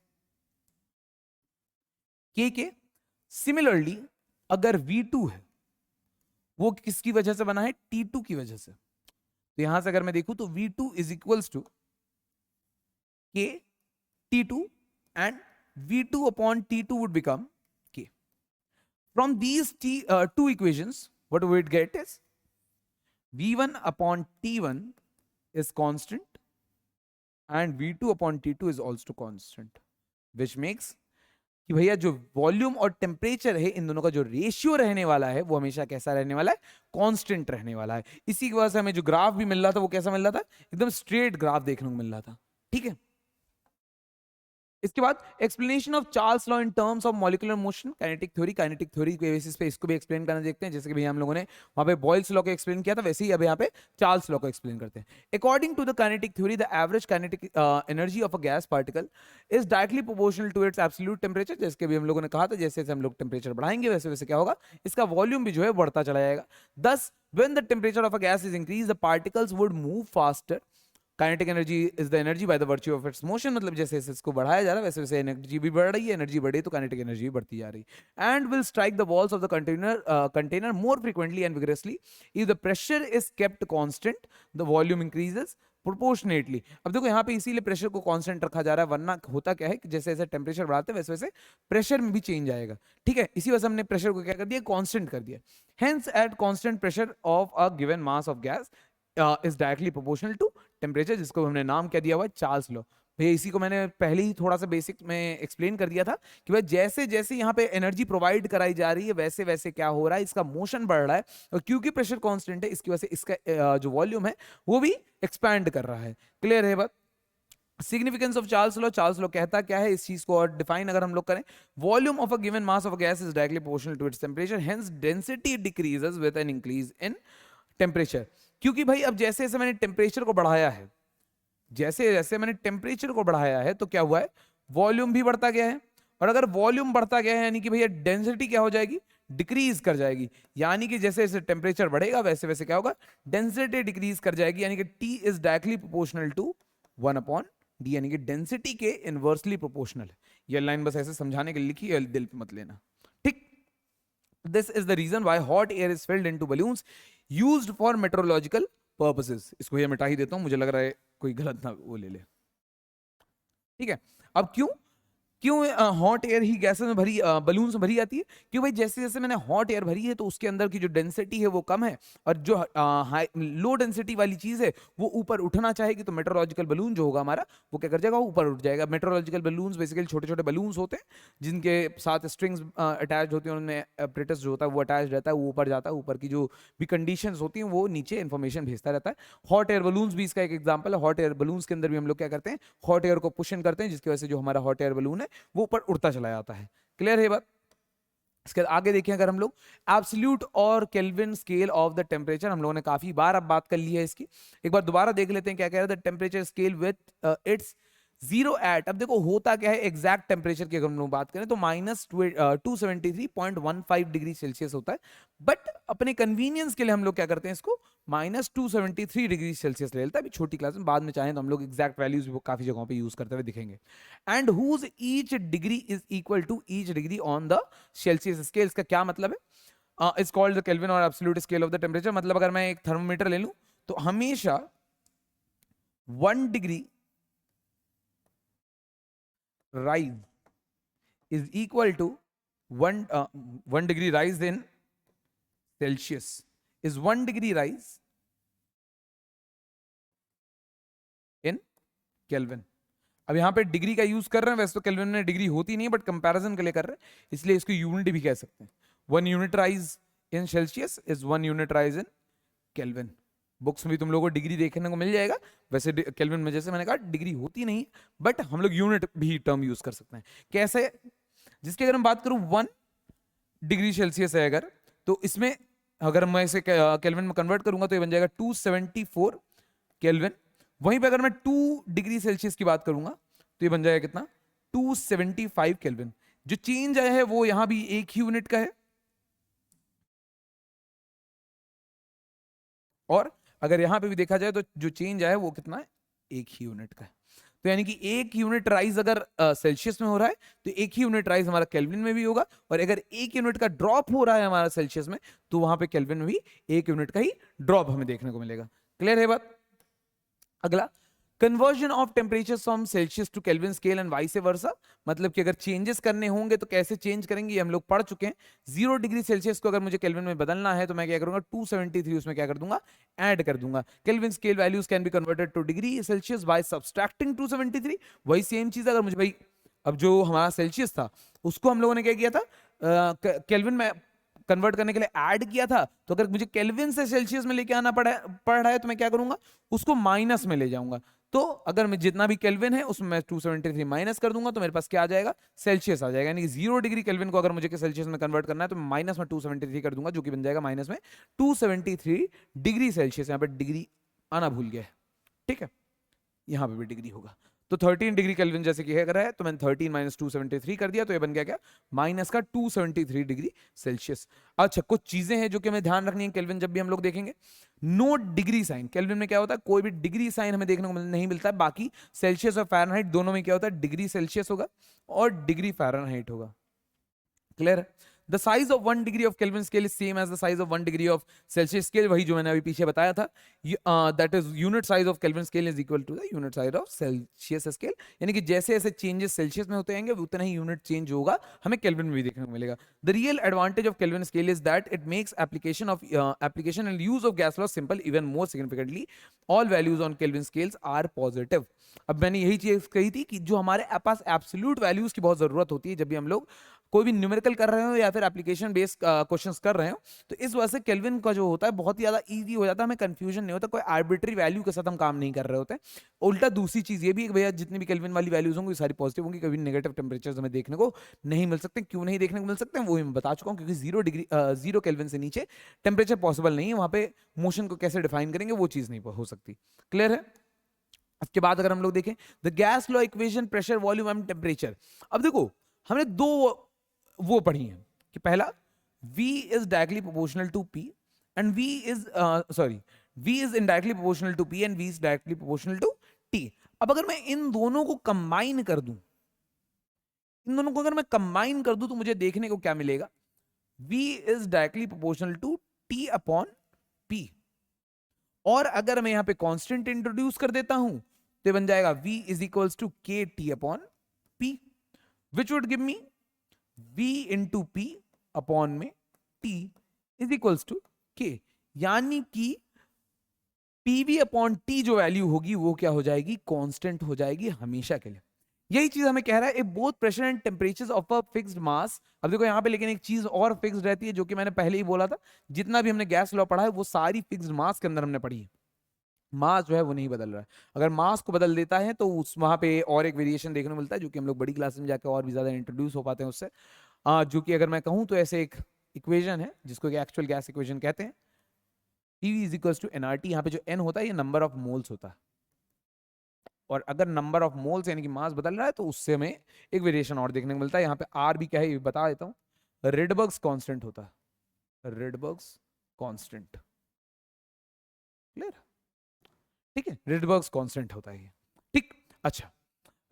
K के। सिमिलरली अगर V2 है वो किसकी वजह से बना है, T2 की वजह से। तो यहां से अगर मैं देखूं तो V2 is equals to K T2 and V2 upon T2 would become K. From these two equations, what we would get is V1 upon T1 is constant and V2 upon T2 is also constant, which makes कि भैया जो volume और temperature है, इन दोनों का जो ratio रहने वाला है वो हमेशा कैसा रहने वाला है, कांस्टेंट रहने वाला है। इसी की वजह से हमें जो ग्राफ भी मिल रहा था वो कैसा मिल रहा था, एकदम स्ट्रेट ग्राफ देखने को मिल रहा था। ठीक है? इसके बाद explanation of Charles law in terms of molecular motion, kinetic theory के बेसिस पे इसको भी एक्सप्लेन करना देखते हैं। जैसे कि भैया हम लोगों ने वहां पे बॉयल्स लॉ को एक्सप्लेन किया था, वैसे ही अब यहाँ पे चार्ल्स लॉ को एक्सप्लेन करते हैं। According to the kinetic theory, the average kinetic energy of a gas particle is directly proportional to its absolute temperature. जैसे भी हम लोगों ने कहा था, जैसे जैसे हम लोग टेम्परेचर बढ़ाएंगे वैसे वैसे क्या होगा, इसका वॉल्यूम भी जो है बढ़ता चला जाएगा। दस when the temperature of a gas is increased, the particles would move faster. Kinetic energy is the energy by the virtue of its motion। मतलब जैसे जैसे इसको बढ़ाया जा रहा है वैसे वैसे एनर्जी भी बढ़ रही है, एनर्जी बढ़े तो काइनेटिक एनर्जी भी बढ़ती जा रही है। And will strike the walls of the container more frequently and vigorously if the pressure is kept constant, the volume increases proportionately. अब देखो यहाँ पे इसीलिए प्रेशर को कांस्टेंट रखा जा रहा है, वरना होता क्या है कि जैसे जैसे टेम्परेचर बढ़ाते हैं वैसे वैसे प्रेशर में भी चेंज आएगा। ठीक है? इसी वजह से हमने प्रेशर को क्या कर दिया, कांस्टेंट कर दिया। Hence at constant pressure of a given mass of gas is directly proportional to temperature, जिसको हमने नाम क्या दिया हुआ है, चार्ल्स लॉ। भैया इसी को मैंने पहले ही थोड़ा सा बेसिक में एक्सप्लेन कर दिया था कि भाई जैसे जैसे यहाँ पे एनर्जी प्रोवाइड कराई जा रही है वैसे वैसे क्या हो रहा है, इसका मोशन बढ़ रहा है, और क्योंकि प्रेशर कांस्टेंट है इसकी वजह से इसका जो वॉल्यूम है वो भी एक्सपैंड कर रहा है। क्लियर है बात? Significance of Charles law, Charles law कहता क्या है, इस चीज को और डिफाइन अगर हम लोग करें, volume of a given mass of a gas is directly proportional to its temperature, hence density decreases with an increase in temperature. क्योंकि भाई अब जैसे जैसे मैंने टेम्परेचर को बढ़ाया है, जैसे जैसे मैंने टेम्परेचर को बढ़ाया है तो क्या हुआ है, वॉल्यूम भी बढ़ता गया है। और अगर वॉल्यूम बढ़ता गया है यानी कि भैया डेंसिटी क्या हो जाएगी, डिक्रीज कर जाएगी। यानी कि जैसे जैसे टेम्परेचर बढ़ेगा वैसे वैसे क्या होगा, डेंसिटी डिक्रीज कर जाएगी। यानी कि T is directly proportional to 1/d, यानी कि डेंसिटी के इनवर्सली प्रोपोर्शनल है। ये लाइन बस ऐसे समझाने के लिए लिखी है, दिल पे मत लेना। ठीक? This is the reason why hot air is filled into balloons used for meteorological purposes। इसको ये मिटा ही देता हूं, मुझे लग रहा है कोई गलत ना वो ले ले। ठीक है? अब क्यों क्यों हॉट एयर ही गैसेस में भरी बलून में भरी जाती है? क्यों भाई, जैसे जैसे मैंने हॉट एयर भरी है तो उसके अंदर की जो डेंसिटी है वो कम है, और जो हाई लो डेंसिटी वाली चीज है वो ऊपर उठना चाहेगी, तो मेट्रोलॉजिकल बलून जो होगा हमारा वो क्या कर जाएगा, वो ऊपर उठ जाएगा। मेट्रोलॉजिकल बलून्स बेसिकली छोटे छोटे बलून्स होते हैं जिनके साथ स्ट्रिंग्स अटैच होती हैं, उनमें एपरेटस जो होता है वो अटैच रहता है, वो ऊपर जाता है, ऊपर की जो भी कंडीशंस होती हैं वो नीचे इन्फॉर्मेशन भेजता रहता है। हॉट एयर बलून्स भी इसका एक एग्जांपल है। हॉट एयर बलून्स के अंदर भी हम लोग क्या करते हैं, हॉट एयर को पुश इन करते हैं, जिसकी वजह से जो हमारा हॉट एयर बलून है वो ऊपर उड़ता चला जाता है। क्लियर है बात? इसके आगे देखिए, अगर हम लोग एब्सोल्यूट और kelvin scale of the temperature, हम लोगों ने काफी बार अब बात कर ली है इसकी, एक बार दोबारा देख लेते हैं क्या कह रहा है। The temperature scale with its zero at, अब देखो होता क्या है, एग्जैक्ट टेम्परेचर की अगर हम लोग बात करें तो -273.15 डिग्री सेल्सियस होता है, बट अपने कन्वीनियंस के लिए हम लोग क्या करते हैं, इसको -273 डिग्री सेल्सियस ले लेता है। अभी छोटी क्लास में बाद में चाहें तो हम लोग एग्जैक्ट वैल्यूज वो काफी जगहों पे यूज करते हुए दिखेंगे। And whose each degree is equal to each degree on the Celsius scale. इसका क्या मतलब है? It's called the kelvin or absolute scale of the temperature. मतलब अगर मैं एक थर्मोमीटर ले लूं तो हमेशा 1 degree rise is equal to 1 degree rise in Celsius is 1 degree rise in Kelvin। अब यहां पे डिग्री का यूज कर रहे हैं, वैसे तो केल्विन में डिग्री होती नहीं है, बट कंपैरिजन के लिए कर रहे हैं, इसलिए इसको यूनिट भी कह सकते हैं। 1 unit rise in Celsius is 1 unit rise in kelvin. Books में भी तुम लोगों को डिग्री देखने को मिल जाएगा। वैसे केल्विन में जैसे मैंने कहा डिग्री होती नहीं, बट हम लोग यूनिट भी टर्म यूज कर सकते हैं। कैसे? जिसकी अगर मैं बात करूं 1 डिग्री सेल्सियस है अगर, तो इसमें अगर मैं इसे केल्विन में कन्वर्ट करूंगा तो ये बन जाएगा 274 केल्विन। वहीं पे अगर मैं 2 डिग्री सेल्सियस की बात करूंगा तो ये बन जाएगा कितना, 275 केल्विन। जो चेंज आया है वो यहां भी एक ही यूनिट का है, और अगर यहां पे भी देखा जाए तो जो चेंज आया है वो कितना है, एक ही यूनिट का है। तो यानी कि एक यूनिट राइज अगर सेल्सियस में हो रहा है तो एक ही यूनिट राइज हमारा केल्विन में भी होगा, और अगर एक यूनिट का ड्रॉप हो रहा है हमारा सेल्सियस में तो वहां पे केल्विन में भी एक यूनिट का ही ड्रॉप हमें देखने को मिलेगा। क्लियर है बात? अगला, conversion of temperature from Celsius to kelvin scale and vice versa. मतलब कि अगर चेंजेस करने होंगे तो कैसे चेंज करेंगे ये हम लोग पढ़ चुके हैं। 0 डिग्री सेल्सियस को अगर मुझे केल्विन में बदलना है तो मैं क्या करूंगा, 273 उसमें क्या कर दूंगा, ऐड कर दूंगा। Kelvin scale values can be converted to degree Celsius by subtracting 273। वही सेम चीज अगर मुझे भाई, अब जो हमारा सेल्सियस था उसको हम लोगों ने क्या किया था, केल्विन में कन्वर्ट करने के लिए ऐड किया था, तो अगर मुझे केल्विन से सेल्सियस में लेके आना पड़ रहा है तो मैं क्या करूंगा, उसको माइनस में ले जाऊंगा। तो अगर मैं जितना भी केल्विन है उसमें मैं 273 माइनस कर दूंगा तो मेरे पास क्या आ जाएगा, सेल्सियस आ जाएगा। यानी कि 0 डिग्री केल्विन को अगर मुझे सेल्सियस में कन्वर्ट करना है तो मैं माइनस में 273 कर दूंगा, जो कि बन जाएगा माइनस में 273 डिग्री सेल्सियस। यहाँ पे डिग्री आना भूल गया है, ठीक है, यहां पे भी डिग्री होगा। तो 13 डिग्री केल्विन जैसे कि है तो मैंने 13 माइनस 273 कर दिया, तो ये बन गया क्या, माइनस का 273 डिग्री सेल्सियस। अच्छा, कुछ चीजें हैं जो कि हमें ध्यान रखनी है केल्विन जब भी हम लोग देखेंगे। नो डिग्री साइन, केल्विन में क्या होता है, कोई भी डिग्री साइन हमें देखने को नहीं मिलता है। बाकी सेल्सियस और फ़ारेनहाइट दोनों में क्या होता है, डिग्री सेल्सियस होगा और डिग्री फ़ारेनहाइट होगा। क्लियर है? The size of 1 degree of Kelvin scale is same as the size of 1 degree of Celsius scale। वही जो मैंने अभी पीछे बताया था, that is unit size of Kelvin scale is equal to the unit size of Celsius scale। यानी कि जैसे जैसे चेंजेस सेल्सियस में होते रहेंगे उतना ही यूनिट चेंज होगा हमें केल्विन में भी देखने को मिलेगा। The real advantage of Kelvin scale is that it makes application and use of gas laws simple। even more significantly, all values on Kelvin scales are positive। अब मैंने यही चीज कही थी कि जो हमारे पास एब्सोल्यूट वैल्यूज की बहुत जरूरत होती है जब भी हम लोग कोई भी न्यूमेरिकल कर रहे हो या फिर एप्लीकेशन बेस्ड क्वेश्चंस कर रहे हो, तो इस वजह से केल्विन का जो होता है बहुत ही ज्यादा इजी हो जाता है, हमें कंफ्यूजन नहीं होता, कोई आर्बिट्री वैल्यू के साथ हम काम नहीं कर रहे होते। उल्टा दूसरी चीज ये भी भैया, जितनी भी केल्विन वाली वैल्यूज होंगी सारी पॉजिटिव होंगी, कभी नेगेटिव टेम्परेचर हमें देखने को नहीं मिल सकते। क्यों नहीं देखने को मिल सकते वो मैं बता चुका हूँ, क्योंकि 0 केल्विन से नीचे टेम्परेचर पॉसिबल नहीं है, वहां पे मोशन को कैसे डिफाइन करेंगे वो चीज नहीं हो सकती। क्लियर है? उसके बाद अगर हम लोग देखें the gas law equation, pressure, volume and temperature. अब देखो हमने दो वो पढ़ी है कि पहला V is directly proportional to P and V is indirectly proportional to P and V is directly proportional to T। अब अगर मैं इन दोनों को कंबाइन कर दूं, तो मुझे देखने को क्या मिलेगा, V is directly proportional to T upon P। और अगर मैं यहां पे कांस्टेंट इंट्रोड्यूस कर देता हूं तो बन जाएगा V is equals to KT upon P। Which would give me v into P upon में t is equals to k, यानी कि pv अपॉन t जो वैल्यू होगी वो क्या हो जाएगी, कांस्टेंट हो जाएगी हमेशा के लिए। यही चीज हमें कह रहा है both pressure and temperature of a fixed mass. अब देखो यहाँ पे लेकिन एक चीज और फिक्स्ड रहती है, जो कि मैंने पहले ही बोला था, जितना भी हमने गैस लॉ पढ़ा है वो सारी फिक्स्ड मास के अंदर हमने पढ़ी है। मास जो है वो नहीं बदल रहा है। अगर मास को बदल देता है तो उस वहां पे और एक वेरिएशन देखने को मिलता है, जो कि हम लोग बड़ी क्लास में जाकर और भी ज्यादा इंट्रोड्यूस हो पाते हैं उससे। जो कि अगर मैं कहूं तो ऐसे एक इक्वेशन है जिसको एक्चुअल गैस इक्वेशन कहते हैं, PV is equals to NRT. यहाँ पे जो n होता है ये नंबर ऑफ मोल्स होता है, और अगर नंबर ऑफ मोल्स यानी कि मास बदल रहा है तो उससे हमें एक वेरिएशन और देखने को मिलता है। यहाँ पे R भी क्या है ये बता देता हूँ, रेडबर्ग्स कांस्टेंट होता है, रेडबर्ग्स कांस्टेंट, क्लियर, ठीक है, रेडबर्ग्स कांस्टेंट होता है ये, ठीक। अच्छा,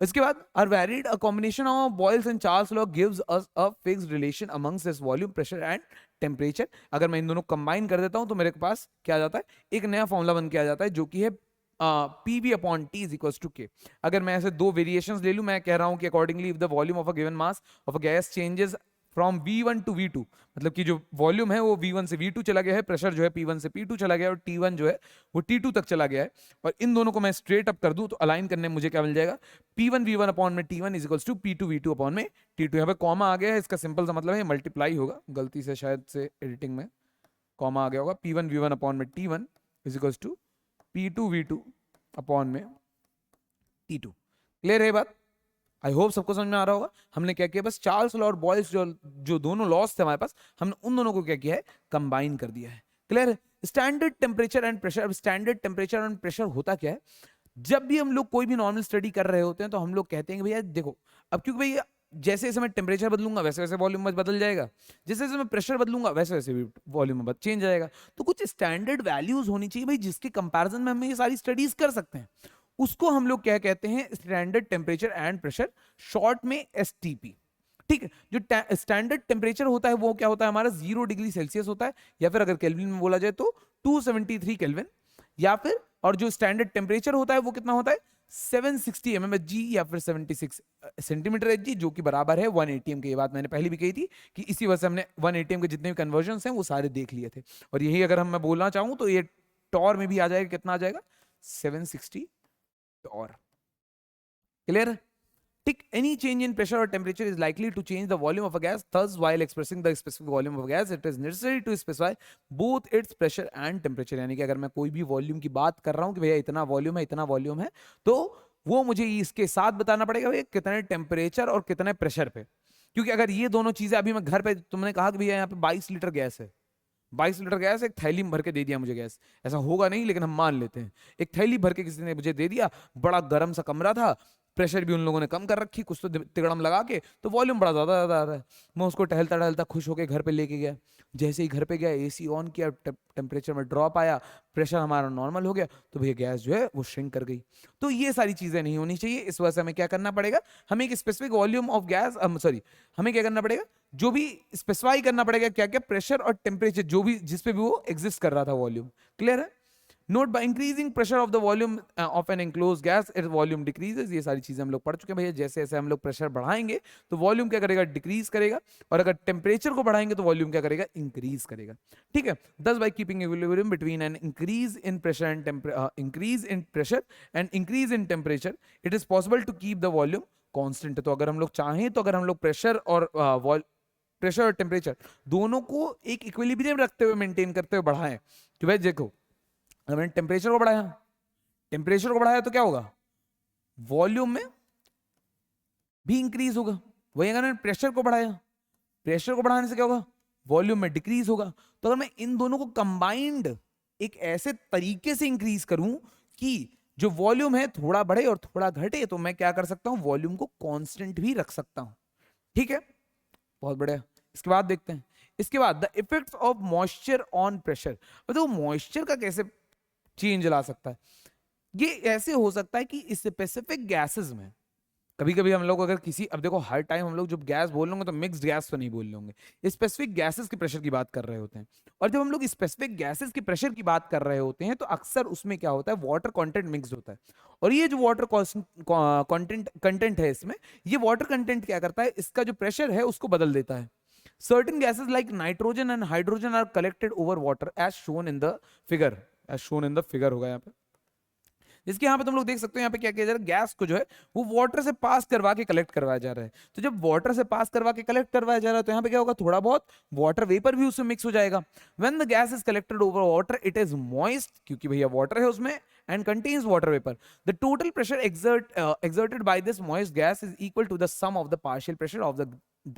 इसके बाद are valid a combination of Boyle's and Charles law gives us a fixed relation amongst this volume, pressure and temperature. अगर मैं इन दोनों कंबाइन कर देता हूं तो मेरे पास क्या आ जाता है, एक नया फॉर्मूला बन के आ जाता है, जो कि है PV upon T is equals to K। अगर मैं ऐसे दो वेरिएशंस ले लूं, मैं कह रहा हूं कि accordingly if the volume of a given mass of a gas changes from V1 to V2, मतलब कि जो वॉल्यूम है वो V1 से V2 चला गया है, प्रेशर जो है P1 से P2 चला गया है, और T1 जो है वो T2 तक चला गया है, और इन दोनों को मैं स्ट्रेट अप कर दूं तो अलाइन करने में मुझे क्या मिल जाएगा, P1 V1 अपॉन में T1 is equals to P2 V2 upon में T2। यहाँ पे कॉमा आ गया है, इसका सिंपल सा मतलब है मल्टीप्लाई होगा, गलती से शायद से एडिटिंग में कॉमा आ गया होगा। P1 V1 अपॉन में T1 is equals to P2 V2 upon में T2। क्लियर है बात? आई होप सबको समझ में आ रहा होगा। हमने क्या किया, बस चार्ल्स लॉ और बॉयल्स जो दोनों लॉस थे हमारे पास, हमने उन दोनों को क्या किया है, कंबाइन कर दिया है। क्लियर है? Standard temperature and pressure. Standard temperature and pressure होता क्या है, जब भी हम लोग कोई भी नॉर्मल स्टडी कर रहे होते हैं तो हम लोग कहते हैं कि भैया देखो, अब क्योंकि भैया जैसे जैसे मैं टेम्परेचर बदलूंगा वैसे वैसे वॉल्यूम बदल जाएगा, जैसे जैसे मैं प्रेशर बदलूंगा वैसे वैसे भी वॉल्यूम चेंज जाएगा। तो कुछ स्टैंडर्ड वैल्यूज होनी चाहिए भाई, जिसके कंपैरिजन में हम ये सारी स्टडीज कर सकते हैं। उसको हम लोग क्या कहते हैं, standard temperature and pressure, short में STP। ठीक है, जो स्टैंडर्ड टेम्परेचर होता है वो क्या होता है हमारा 0 डिग्री सेल्सियस होता है, या फिर अगर केल्विन में बोला जाए तो 273 केल्विन, या फिर और जो स्टैंडर्ड टेम्परेचर होता है वो कितना होता है 760 mmHg या फिर 76 सेंटीमीटर Hg, जो कि बराबर है 1 atm के। ये बात मैंने पहले भी कही थी कि इसी वजह से हमने 1 atm के जितने भी कन्वर्जन्स हैं वो सारे देख लिए थे। और यही अगर हम मैं बोलना चाहूं तो ये टॉर में भी आ जाएगा, कितना आ जाएगा 760 torr. Clear? Tick, any change in pressure or temperature is likely to change the volume of a gas. Thus, while expressing the specific volume of a gas, it is necessary to specify both its pressure and temperature. यानी कि अगर मैं कोई भी volume की बात कर रहा हूं कि भैया इतना वॉल्यूम है, तो वो मुझे इसके साथ बताना पड़ेगा भैया कितने टेम्परेचर और कितने प्रेशर पे। क्योंकि अगर ये दोनों चीजें अभी मैं घर पे, तुमने कहा कि भैया यहाँ पे 22 लीटर गैस है, 22 लीटर गैस एक थैली में भर के दे दिया मुझे गैस, ऐसा होगा नहीं लेकिन हम मान लेते हैं, एक थैली भर के किसी ने मुझे दे दिया, बड़ा गर्म सा कमरा था, प्रेशर भी उन लोगों ने कम कर रखी कुछ तो तिगड़म लगा के, तो वॉल्यूम बड़ा ज्यादा ज्यादा आ रहा है। मैं उसको टहलता टहलता खुश होकर घर पे लेके गया, जैसे ही घर पे गया AC ऑन किया, टेम्परेचर में ड्रॉप आया, प्रेशर हमारा नॉर्मल हो गया, तो भैया गैस जो है वो श्रिंक कर गई। तो ये सारी चीजें नहीं होनी चाहिए। इस वजह से हमें क्या करना पड़ेगा, हमें एक specific volume of gas, sorry हमें क्या करना पड़ेगा, जो भी स्पेसिफाई करना पड़ेगा क्या क्या प्रेशर और टेम्परेचर जो भी जिस पे भी वो एग्जिस्ट कर रहा था वॉल्यूम। क्लियर है? Note by increasing pressure of the volume of an enclosed gas it volume decreases. ये सारी चीजें हम लोग पढ़ चुके हैं भैया, जैसे जैसे हम लोग प्रेशर बढ़ाएंगे तो वॉल्यूम क्या करेगा, डिक्रीज करेगा, और अगर टेम्परेचर को बढ़ाएंगे तो वॉल्यूम क्या करेगा, इंक्रीज करेगा। ठीक है, thus by keeping equilibrium between an increase in pressure and increase in pressure and increase in temperature it is possible to keep the volume constant. तो अगर हम लोग चाहें तो अगर हम लोग प्रेशर और टेम्परेचर दोनों को एक इक्विलिब्रियम रखते हुए मेंटेन करते हुए बढ़ाएं, कि भाई देखो अगर मैंने टेम्परेचर को बढ़ाया तो क्या होगा, वॉल्यूम में भी इंक्रीज होगा। वही अगर मैंने प्रेशर को बढ़ाने से क्या होगा, वॉल्यूम में डिक्रीज होगा। तो अगर मैं इन दोनों को कंबाइंड एक ऐसे तरीके से इंक्रीज करूं कि जो वॉल्यूम है थोड़ा बढ़े और थोड़ा घटे, तो मैं क्या कर सकता हूं, वॉल्यूम को कांस्टेंट भी रख सकता हूं। ठीक है, बहुत बढ़िया। इसके बाद देखते हैं, इसके बाद the effects of moisture on pressure. तो मॉइस्चर का कैसे चेंज ला सकता है, ये ऐसे हो सकता है कि स्पेसिफिक गैसेस में कभी कभी हम लोग अगर किसी, अब देखो हर टाइम हम लोग जब गैस बोल रहे होंगे तो मिक्स्ड गैस तो नहीं बोल रहे होंगे, स्पेसिफिक गैसेस के प्रेशर की बात कर रहे होते हैं। और जब हम लोग स्पेसिफिक गैसेस के प्रेशर की बात कर रहे होते हैं तो अक्सर उसमें क्या होता है, वाटर कंटेंट मिक्स्ड होता है। और ये जो वाटर कंटेंट कंटेंट है इसमें, ये वाटर कंटेंट क्या करता है, इसका जो प्रेशर है उसको बदल देता है। Certain gases like nitrogen and hydrogen are collected over water as shown in the figure, as shown in the figure होगा यहाँ पे, जिसके यहाँ पे तुम लोग देख सकते हो यहाँ पे क्या किया जा रहा है, गैस को जो है वो वाटर से पास करवा के कलेक्ट करवाया जा रहा है। तो जब वाटर से पास करवा के कलेक्ट करवाया जा रहा है तो यहाँ पे क्या होगा, थोड़ा बहुत वाटर वेपर भी उसमें मिक्स हो जाएगा। When the gas is collected over water it is moist, क्योंकि भैया वाटर है उसमें, and contains water vapor. The total pressure exerted by this moist gas is equal to the sum of the partial pressure of the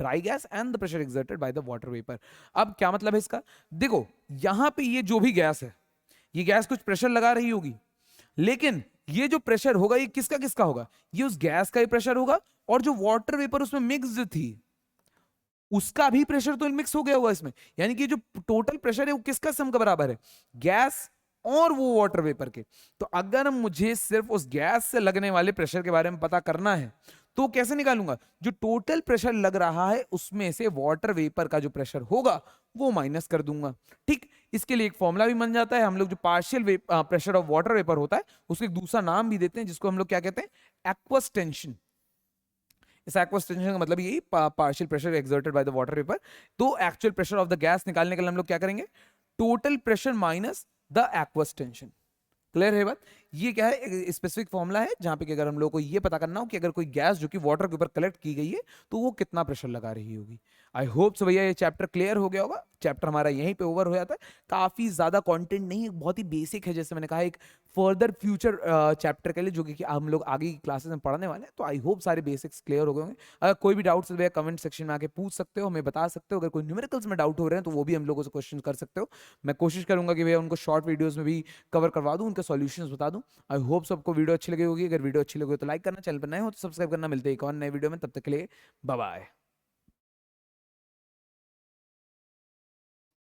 dry gas and the pressure exerted by the water vapor. अब क्या मतलब है इसका, देखो यहां पे ये जो भी गैस है, ये गैस कुछ प्रेशर लगा रही होगी, लेकिन ये जो प्रेशर होगा ये किसका किसका होगा, ये उस गैस का ही प्रेशर होगा, और जो वाटर वेपर उसमें मिक्स थी उसका भी प्रेशर तो मिक्स हो गया होगा इसमें। यानी कि जो टोटल प्रेशर है वो किसका सम का बराबर है, गैस और वो वाटर वेपर के। तो अगर मुझे सिर्फ उस गैस से लगने वाले प्रेशर के बारे में पता करना है तो कैसे निकालूंगा, जो टोटल प्रेशर लग रहा है उसमें से वाटर वेपर का जो प्रेशर होगा वो माइनस कर दूंगा। ठीक, इसके लिए एक फॉर्मूला भी बन जाता है, हम लोग जो partial pressure of water vapour होता है उसको एक दूसरा नाम भी देते हैं जिसको हम लोग क्या कहते हैं, एक्वस टेंशन। इस एक्वस टेंशन का मतलब यही, partial pressure exerted by the water vapour. तो actual pressure of the gas निकालने के लिए हम लोग क्या करेंगे, total pressure minus the aqueous tension. Clear है बात, ये क्या है, स्पेसिफिक फॉर्मूला है जहां पे कि अगर हम लोग को ये पता करना हो कि अगर कोई गैस जो कि वाटर के ऊपर कलेक्ट की गई है तो वो कितना प्रेशर लगा रही होगी। आई होप सो भैया ये चैप्टर क्लियर हो गया होगा। चैप्टर हमारा यहीं पे ओवर हो जाता है, काफी ज्यादा कंटेंट नहीं, बहुत ही बेसिक है, जैसे मैंने कहा एक फर्दर फ्यूचर चैप्टर के लिए जो कि हम लोग आगे की क्लासेस में पढ़ने वाले हैं। तो आई होप सारे बेसिक्स क्लियर हो गए होंगे। अगर कोई भी डाउट्स भैया कमेंट सेक्शन में आके पूछ सकते हो, हमें बता सकते हो। अगर कोई न्यूमेरिकल्स में डाउट हो रहे हैं तो वो भी हम लोगों से क्वेश्चन कर सकते हो। मैं कोशिश करूंगा कि भैया उनको शॉर्ट वीडियोस में भी कवर करवा दूं, उनके सॉल्यूशंस बता दूं। आई होप सबको वीडियो अच्छी लगी होगी। अगर वीडियो अच्छी लगी हो तो लाइक करना, चैनल पर नए हो तो सब्सक्राइब करना। मिलते हैं एक और नए वीडियो में, तब तक के लिए बाय बाय।